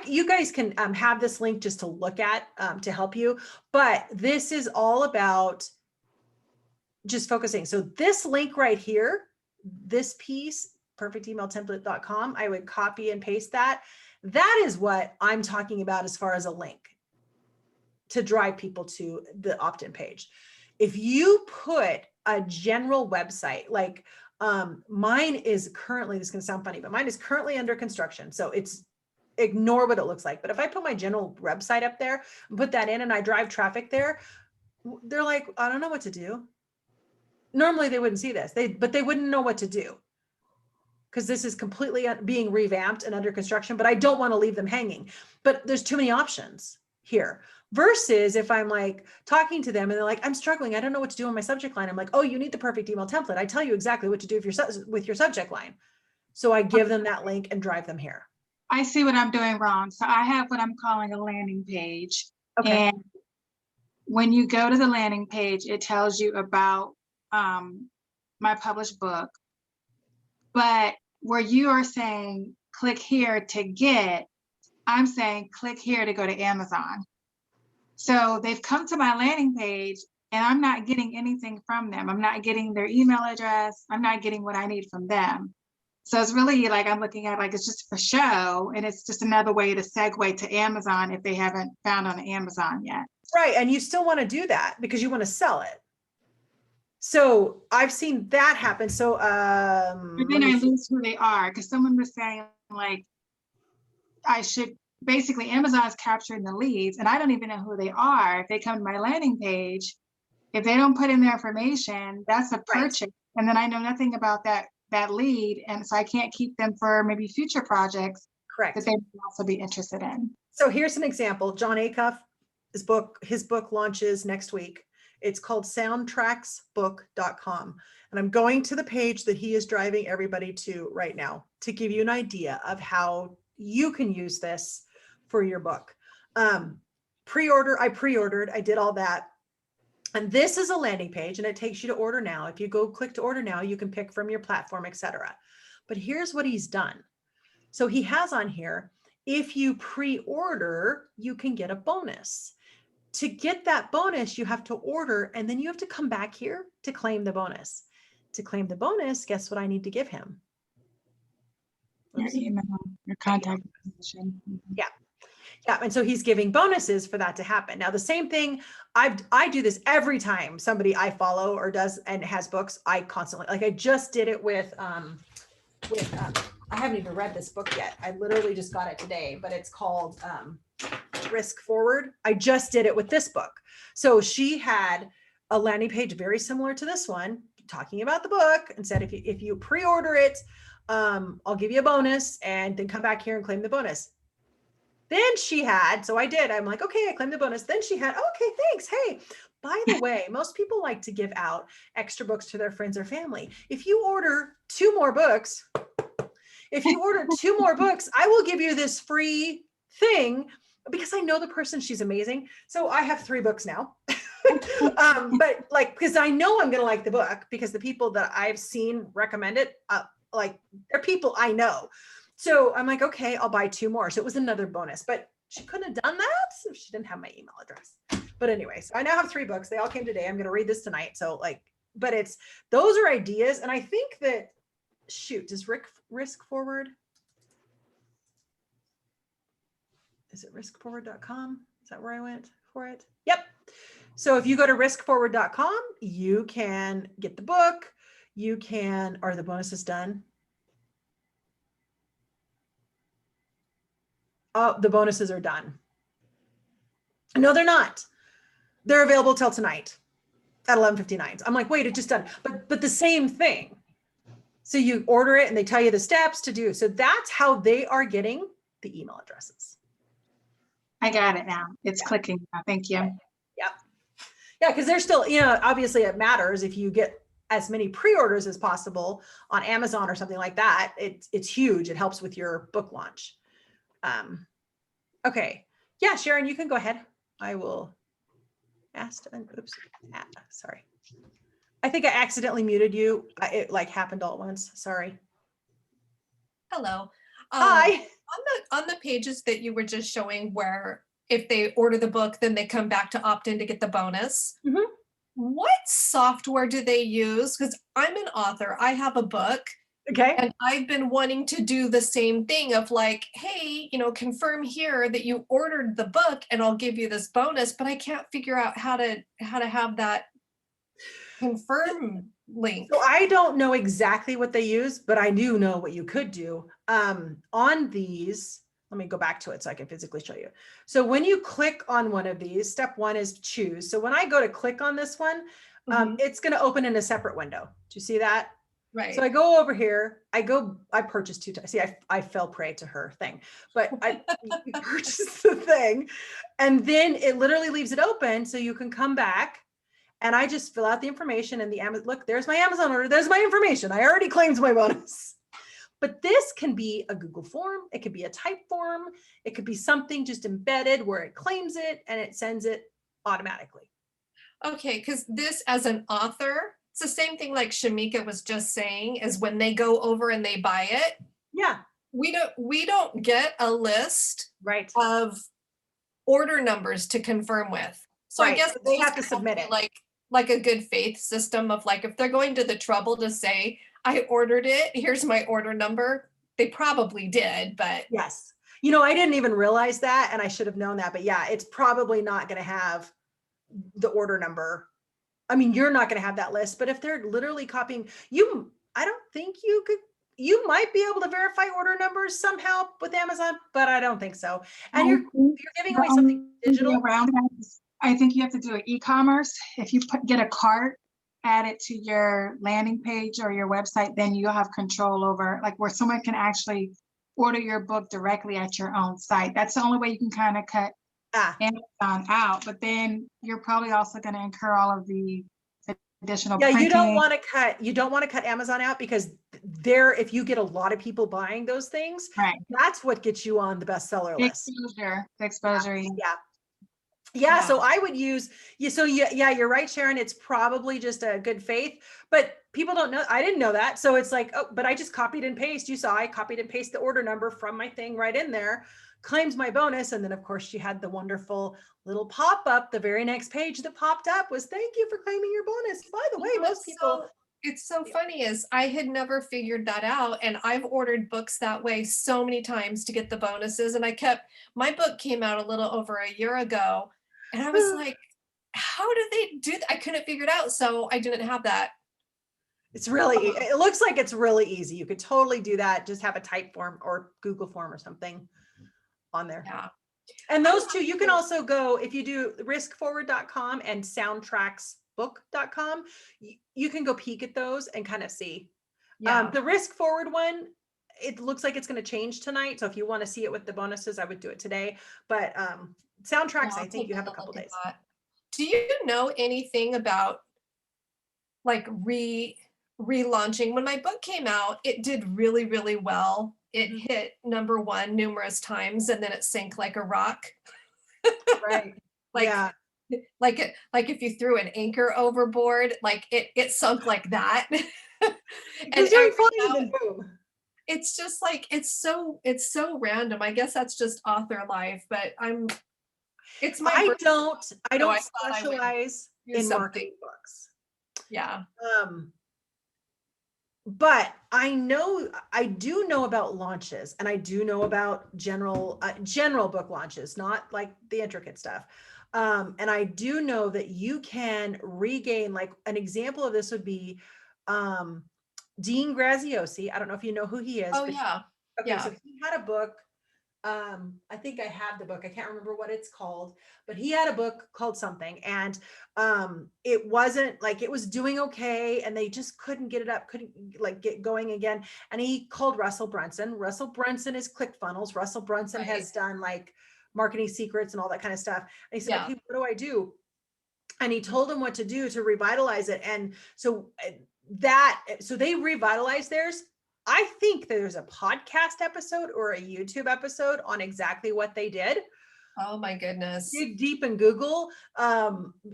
Speaker 2: you guys can have this link just to look at, to help you, but this is all about just focusing. So this link right here, this piece, perfectemailtemplate.com, I would copy and paste that. That is what I'm talking about as far as a link to drive people to the opt-in page. If you put a general website, like mine is currently, this is gonna sound funny, but mine is currently under construction. So ignore what it looks like. But if I put my general website up there and put that in and I drive traffic there, they're like, I don't know what to do. Normally they wouldn't see this, but they wouldn't know what to do because this is completely being revamped and under construction, but I don't want to leave them hanging. But there's too many options here. Versus if I'm like talking to them and they're like, I'm struggling, I don't know what to do on my subject line. I'm like, oh, you need the perfect email template. I tell you exactly what to do with your subject line. So I give them that link and drive them here.
Speaker 3: I see what I'm doing wrong. So I have what I'm calling a landing page.
Speaker 2: Okay.
Speaker 3: And when you go to the landing page, it tells you about my published book. But where you are saying, click here to get, I'm saying, click here to go to Amazon. So they've come to my landing page and I'm not getting anything from them. I'm not getting their email address. I'm not getting what I need from them. So it's really like, I'm looking at like, it's just for show. And it's just another way to segue to Amazon if they haven't found on Amazon yet.
Speaker 2: Right. And you still want to do that because you want to sell it. So I've seen that happen. So
Speaker 3: but then I lose who they are, because someone was saying like, I should basically, Amazon's capturing the leads and I don't even know who they are. If they come to my landing page, if they don't put in their information, that's a purchase. Right. And then I know nothing about that lead. And so I can't keep them for maybe future projects.
Speaker 2: Correct. That
Speaker 3: they would also be interested in.
Speaker 2: So here's an example. John Acuff, his book launches next week. It's called soundtracksbook.com. And I'm going to the page that he is driving everybody to right now to give you an idea of how you can use this for your book. I pre-ordered, I did all that. And this is a landing page and it takes you to order now. If you go click to order now, you can pick from your platform, etc. But here's what he's done. So he has on here, if you pre-order, you can get a bonus. To get that bonus, you have to order and then you have to come back here to claim the bonus. To claim the bonus, guess what I need to give him?
Speaker 3: Your email, your contact information.
Speaker 2: Yeah. Yeah. And so he's giving bonuses for that to happen. Now, the same thing, I do this every time somebody I follow or does and has books, I constantly, like I just did it with I haven't even read this book yet. I literally just got it today, but it's called Risk Forward. I just did it with this book. So she had a landing page very similar to this one, talking about the book and said, if you pre-order it, I'll give you a bonus and then come back here and claim the bonus. Then she had, so I did, I'm like, okay, I claimed the bonus. Then she had, okay, thanks. Hey, by the way, most people like to give out extra books to their friends or family. If you order 2 more books, I will give you this free thing because I know the person, she's amazing. So I have 3 books now. But like, because I know I'm going to like the book because the people that I've seen recommend it, like they're people I know. So I'm like, okay, I'll buy 2 more. So it was another bonus, but she couldn't have done that if she didn't have my email address. But anyway, so I now have 3 books. They all came today. I'm going to read this tonight. So like, but those are ideas. And I think that, shoot, does Risk Forward? Is it riskforward.com? Is that where I went for it? Yep. So if you go to riskforward.com, you can get the book. You can, are the bonuses done? Oh, the bonuses are done. No, they're not. They're available till tonight at 11:59. I'm like, wait, it just done. But the same thing. So you order it and they tell you the steps to do. So that's how they are getting the email addresses.
Speaker 3: I got it now. It's clicking now. Thank you.
Speaker 2: Yeah. Yeah, because they're still, obviously it matters if you get as many pre-orders as possible on Amazon or something like that. It's huge. It helps with your book launch. Okay. Yeah, Sharon, you can go ahead. I will ask. Oops. Sorry. I think I accidentally muted you. It like happened all at once. Sorry.
Speaker 6: Hello.
Speaker 2: Hi.
Speaker 6: On the pages that you were just showing where if they order the book, then they come back to opt in to get the bonus.
Speaker 2: Mhm.
Speaker 6: What software do they use? Because I'm an author. I have a book.
Speaker 2: Okay.
Speaker 6: And I've been wanting to do the same thing of like, hey, confirm here that you ordered the book and I'll give you this bonus, but I can't figure out how to have that confirm link.
Speaker 2: So I don't know exactly what they use, but I do know what you could do. On these, let me go back to it so I can physically show you. So when you click on one of these, step 1 is choose. So when I go to click on this one, it's going to open in a separate window. Do you see that?
Speaker 6: Right.
Speaker 2: So I go over here, I purchased 2 times. See, I fell prey to her thing, but I purchased the thing and then it literally leaves it open so you can come back and I just fill out the information and look, there's my Amazon order. There's my information. I already claimed my bonus. But this can be a Google form. It could be a type form. It could be something just embedded where it claims it and it sends it automatically.
Speaker 6: Okay, because this as an author, it's the same thing like Shamika was just saying, is when they go over and they buy it.
Speaker 2: Yeah.
Speaker 6: We don't get a list
Speaker 2: Right.
Speaker 6: of order numbers to confirm with. So
Speaker 2: Right.
Speaker 6: I guess
Speaker 2: So they
Speaker 6: it's
Speaker 2: have to
Speaker 6: just gonna
Speaker 2: submit
Speaker 6: be
Speaker 2: it.
Speaker 6: like a good faith system of like, if they're going to the trouble to say, I ordered it, here's my order number. They probably did, but
Speaker 2: Yes. I didn't even realize that and I should have known that, but yeah, it's probably not going to have the order number. I mean, you're not going to have that list, but if they're literally copying I don't think you might be able to verify order numbers somehow with Amazon, but I don't think so. And you're giving away something digital.
Speaker 3: I think you have to do an e-commerce. If you get a cart, add it to your landing page or your website, then you'll have control over like where someone can actually order your book directly at your own site. That's the only way you can kind of cut Amazon out, but then you're probably also going to incur all of the additional
Speaker 2: printing. You don't want to cut Amazon out because if you get a lot of people buying those things, right, that's what gets you on the bestseller list.
Speaker 3: Exposure.
Speaker 2: Yeah. So I would use you're right, Sharon. It's probably just a good faith, but people don't know. I didn't know that. So it's like, oh, but I just copied and paste. You saw I copied and pasted the order number from my thing right in there, claims my bonus. And then of course she had the wonderful little pop-up. The very next page that popped up was thank you for claiming your bonus. By the way, most people.
Speaker 6: It's so funny is I had never figured that out. And I've ordered books that way so many times to get the bonuses. And my book came out a little over a year ago. And I was like, how do they do that? I couldn't figure it out. So I didn't have that.
Speaker 2: It looks like it's really easy. You could totally do that. Just have a type form or Google form or something on there.
Speaker 6: Yeah.
Speaker 2: And those two, you can also go, if you do riskforward.com and soundtracksbook.com, you can go peek at those and kind of see. Yeah. The Risk Forward one, it looks like it's going to change tonight. So if you want to see it with the bonuses, I would do it today. But Soundtracks, I think you have a couple days.
Speaker 6: Do you know anything about like relaunching? When my book came out, it did really, really well. It hit #1 numerous times and then it sank like a rock.
Speaker 2: Right.
Speaker 6: Like if you threw an anchor overboard, like it sunk like that.
Speaker 2: It's very funny.
Speaker 6: it's just like, it's so random. I guess that's just author life, but it's my
Speaker 2: I
Speaker 6: birthday,
Speaker 2: don't
Speaker 6: so I thought I would
Speaker 2: specialize
Speaker 6: do
Speaker 2: in
Speaker 6: something.
Speaker 2: marketing books.
Speaker 6: Yeah.
Speaker 2: But I do know about launches, and I do know about general book launches, not like the intricate stuff. And I do know that you can regain, like an example of this would be Dean Graziosi. I don't know if you know who he is.
Speaker 6: Oh
Speaker 2: but
Speaker 6: yeah.
Speaker 2: Okay,
Speaker 6: Yeah.
Speaker 2: so he had a book. I think I have the book. I can't remember what it's called, but he had a book called something, and it wasn't like, it was doing okay, and they just couldn't get it up, couldn't like get going again. And he called Russell Brunson. Russell Brunson is ClickFunnels. Russell Brunson
Speaker 6: Right.
Speaker 2: has done like marketing secrets and all that kind of stuff. And he said,
Speaker 6: Yeah.
Speaker 2: okay, what do I do? And he told him what to do to revitalize it. And so they revitalized theirs. I think there's a podcast episode or a YouTube episode on exactly what they did.
Speaker 6: Oh my goodness.
Speaker 2: Dig deep in Google,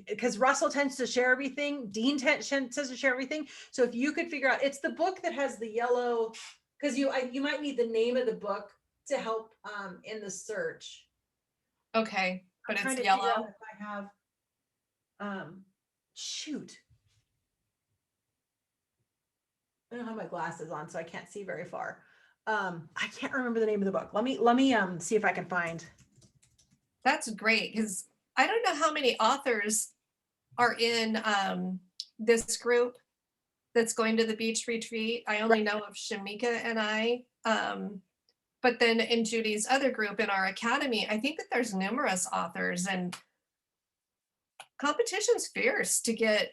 Speaker 2: because Russell tends to share everything. Dean tends to share everything. So if you could figure out, it's the book that has the yellow, because you might need the name of the book to help in the search.
Speaker 6: Okay, but
Speaker 2: I'm trying
Speaker 6: it's
Speaker 2: to figure out
Speaker 6: yellow.
Speaker 2: if I have, shoot. I don't have my glasses on, so I can't see very far. I can't remember the name of the book. Let me see if I can find.
Speaker 6: That's great, because I don't know how many authors are in this group that's going to the beach retreat. I only know of Shamika and I. But then in Judy's other group in our academy, I think that there's numerous authors, and competition's fierce to get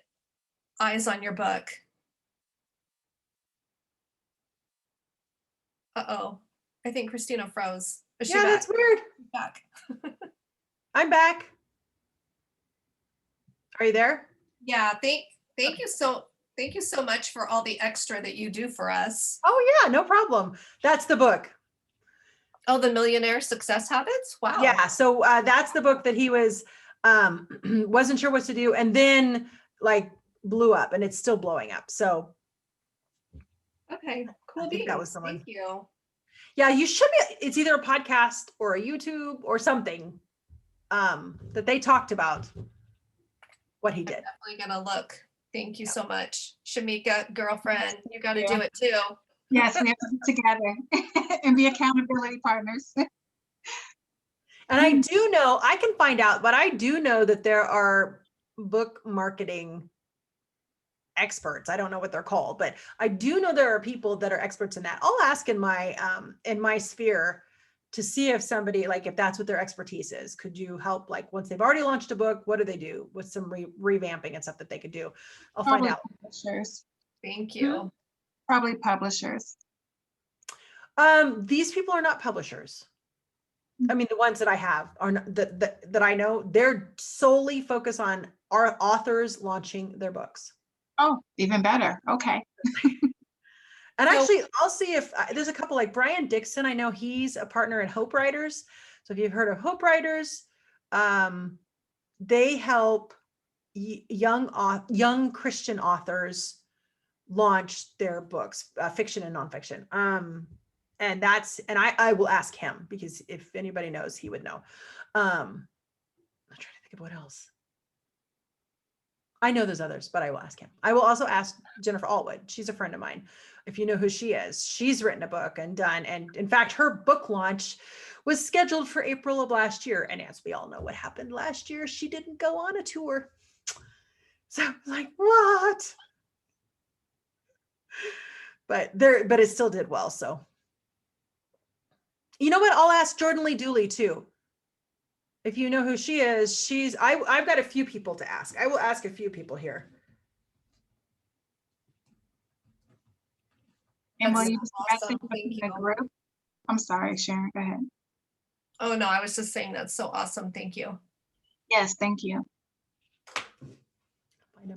Speaker 6: eyes on your book. Uh-oh. I think Christina froze. Is she
Speaker 2: Yeah,
Speaker 6: back?
Speaker 2: that's weird.
Speaker 6: Back.
Speaker 2: I'm back. Are you there?
Speaker 6: Yeah, thank you so much for all the extra that you do for us.
Speaker 2: Oh yeah, no problem. That's the book.
Speaker 6: Oh, the Millionaire Success Habits? Wow.
Speaker 2: Yeah, so that's the book that he was wasn't sure what to do, and then like blew up, and it's still blowing up. So
Speaker 6: Okay, cool
Speaker 2: I think that was
Speaker 6: beans.
Speaker 2: the one.
Speaker 6: Thank you.
Speaker 2: Yeah, you should be. It's either a podcast or a YouTube or something that they talked about what he did.
Speaker 6: Definitely gonna look. Thank you so much. Shamika, girlfriend, you gotta
Speaker 3: Yeah.
Speaker 6: do it too.
Speaker 3: Yes, we have to get together and be accountability partners.
Speaker 2: And I do know, I can find out, but I do know that there are book marketing experts. I don't know what they're called, but I do know there are people that are experts in that. I'll ask in my sphere to see if somebody, like, if that's what their expertise is. Could you help, like, once they've already launched a book, what do they do with some revamping and stuff that they could do? I'll find out.
Speaker 3: Publishers.
Speaker 6: Thank you.
Speaker 3: Probably publishers.
Speaker 2: These people are not publishers. I mean, the ones that I have are not, that I know, they're solely focused on our authors launching their books.
Speaker 3: Oh, even better. Okay.
Speaker 2: And
Speaker 6: So-
Speaker 2: actually, I'll see if there's a couple, like Brian Dixon. I know he's a partner in Hope Writers. So if you've heard of Hope Writers, they help young Christian authors launch their books, fiction and nonfiction. And I will ask him, because if anybody knows, he would know. I'm trying to think of what else. I know there's others, but I will ask him. I will also ask Jennifer Allwood. She's a friend of mine. If you know who she is, she's written a book and done. And in fact, her book launch was scheduled for April of last year. And as we all know what happened last year, she didn't go on a tour. So I was like, what? But it still did well. So you know what? I'll ask Jordan Lee Dooley too. If you know who she is, I've got a few people to ask. I will ask a few people here.
Speaker 3: And will
Speaker 6: That's
Speaker 3: you
Speaker 6: awesome.
Speaker 3: direct
Speaker 6: Thank
Speaker 3: the
Speaker 6: you.
Speaker 3: group? I'm sorry, Sharon, go ahead.
Speaker 6: Oh no, I was just saying that's so awesome. Thank you.
Speaker 3: Yes, thank you.
Speaker 2: Find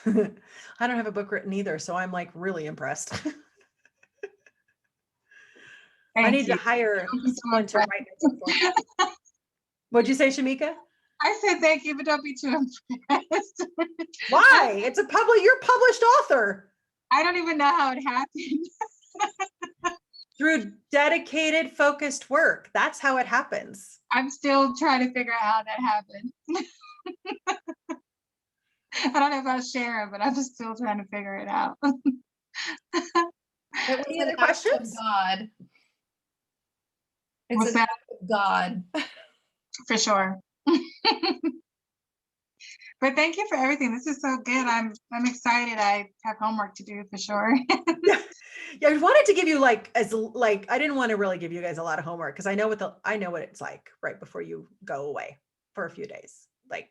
Speaker 2: him. I don't have a book written either, so I'm like really impressed. I
Speaker 3: Thank
Speaker 2: need to
Speaker 3: you.
Speaker 2: hire
Speaker 3: Don't be so
Speaker 2: someone to write it for me. What'd you say, Shamika?
Speaker 3: I said thank you, but don't be too impressed.
Speaker 2: Why? You're a published author.
Speaker 3: I don't even know how it happened.
Speaker 2: Through dedicated, focused work. That's how it happens.
Speaker 3: I'm still trying to figure out how that happened. I don't know if I'll share it, but I'm just still trying to figure it out.
Speaker 6: It was
Speaker 2: Any
Speaker 6: an
Speaker 2: other
Speaker 6: act of
Speaker 2: questions?
Speaker 6: God. It's
Speaker 3: What's
Speaker 6: an
Speaker 3: that?
Speaker 6: act of God.
Speaker 3: For sure. But thank you for everything. This is so good. I'm excited. I have homework to do for sure.
Speaker 2: Yeah, I wanted to give you I didn't want to really give you guys a lot of homework because I know what it's like right before you go away for a few days. Like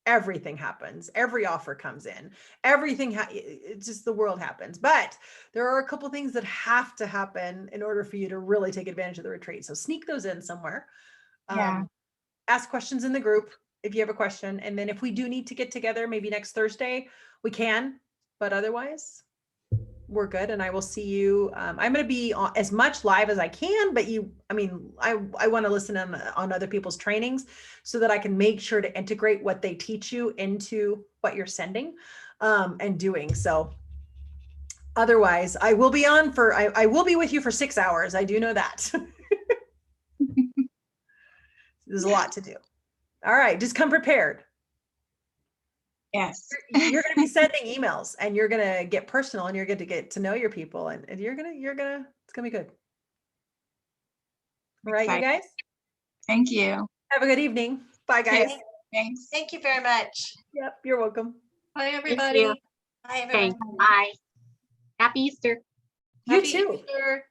Speaker 2: everything happens, every offer comes in, it's just the world happens. But there are a couple things that have to happen in order for you to really take advantage of the retreat. So sneak those in somewhere.
Speaker 3: Yeah.
Speaker 2: Ask questions in the group if you have a question. And then if we do need to get together, maybe next Thursday, we can, but otherwise we're good. And I will see you. I'm going to be on as much live as I can, but I want to listen on other people's trainings so that I can make sure to integrate what they teach you into what you're sending and doing. So otherwise I will be on I will be with you for 6 hours. I do know that. There's a lot to do. All right. Just come prepared.
Speaker 3: Yes.
Speaker 2: You're going to be sending emails and you're going to get personal and you're going to get to know your people and it's going to be good. All right, you
Speaker 3: Excited.
Speaker 2: guys.
Speaker 3: Thank you.
Speaker 2: Have a good evening. Bye, guys.
Speaker 3: Okay. Thanks.
Speaker 5: Thank you very much.
Speaker 2: Yep, you're welcome.
Speaker 6: Bye,
Speaker 4: you.
Speaker 6: everybody.
Speaker 5: Bye,
Speaker 4: Okay,
Speaker 5: everyone.
Speaker 4: bye. Happy Easter.
Speaker 2: You
Speaker 6: Happy
Speaker 2: too.
Speaker 6: Easter.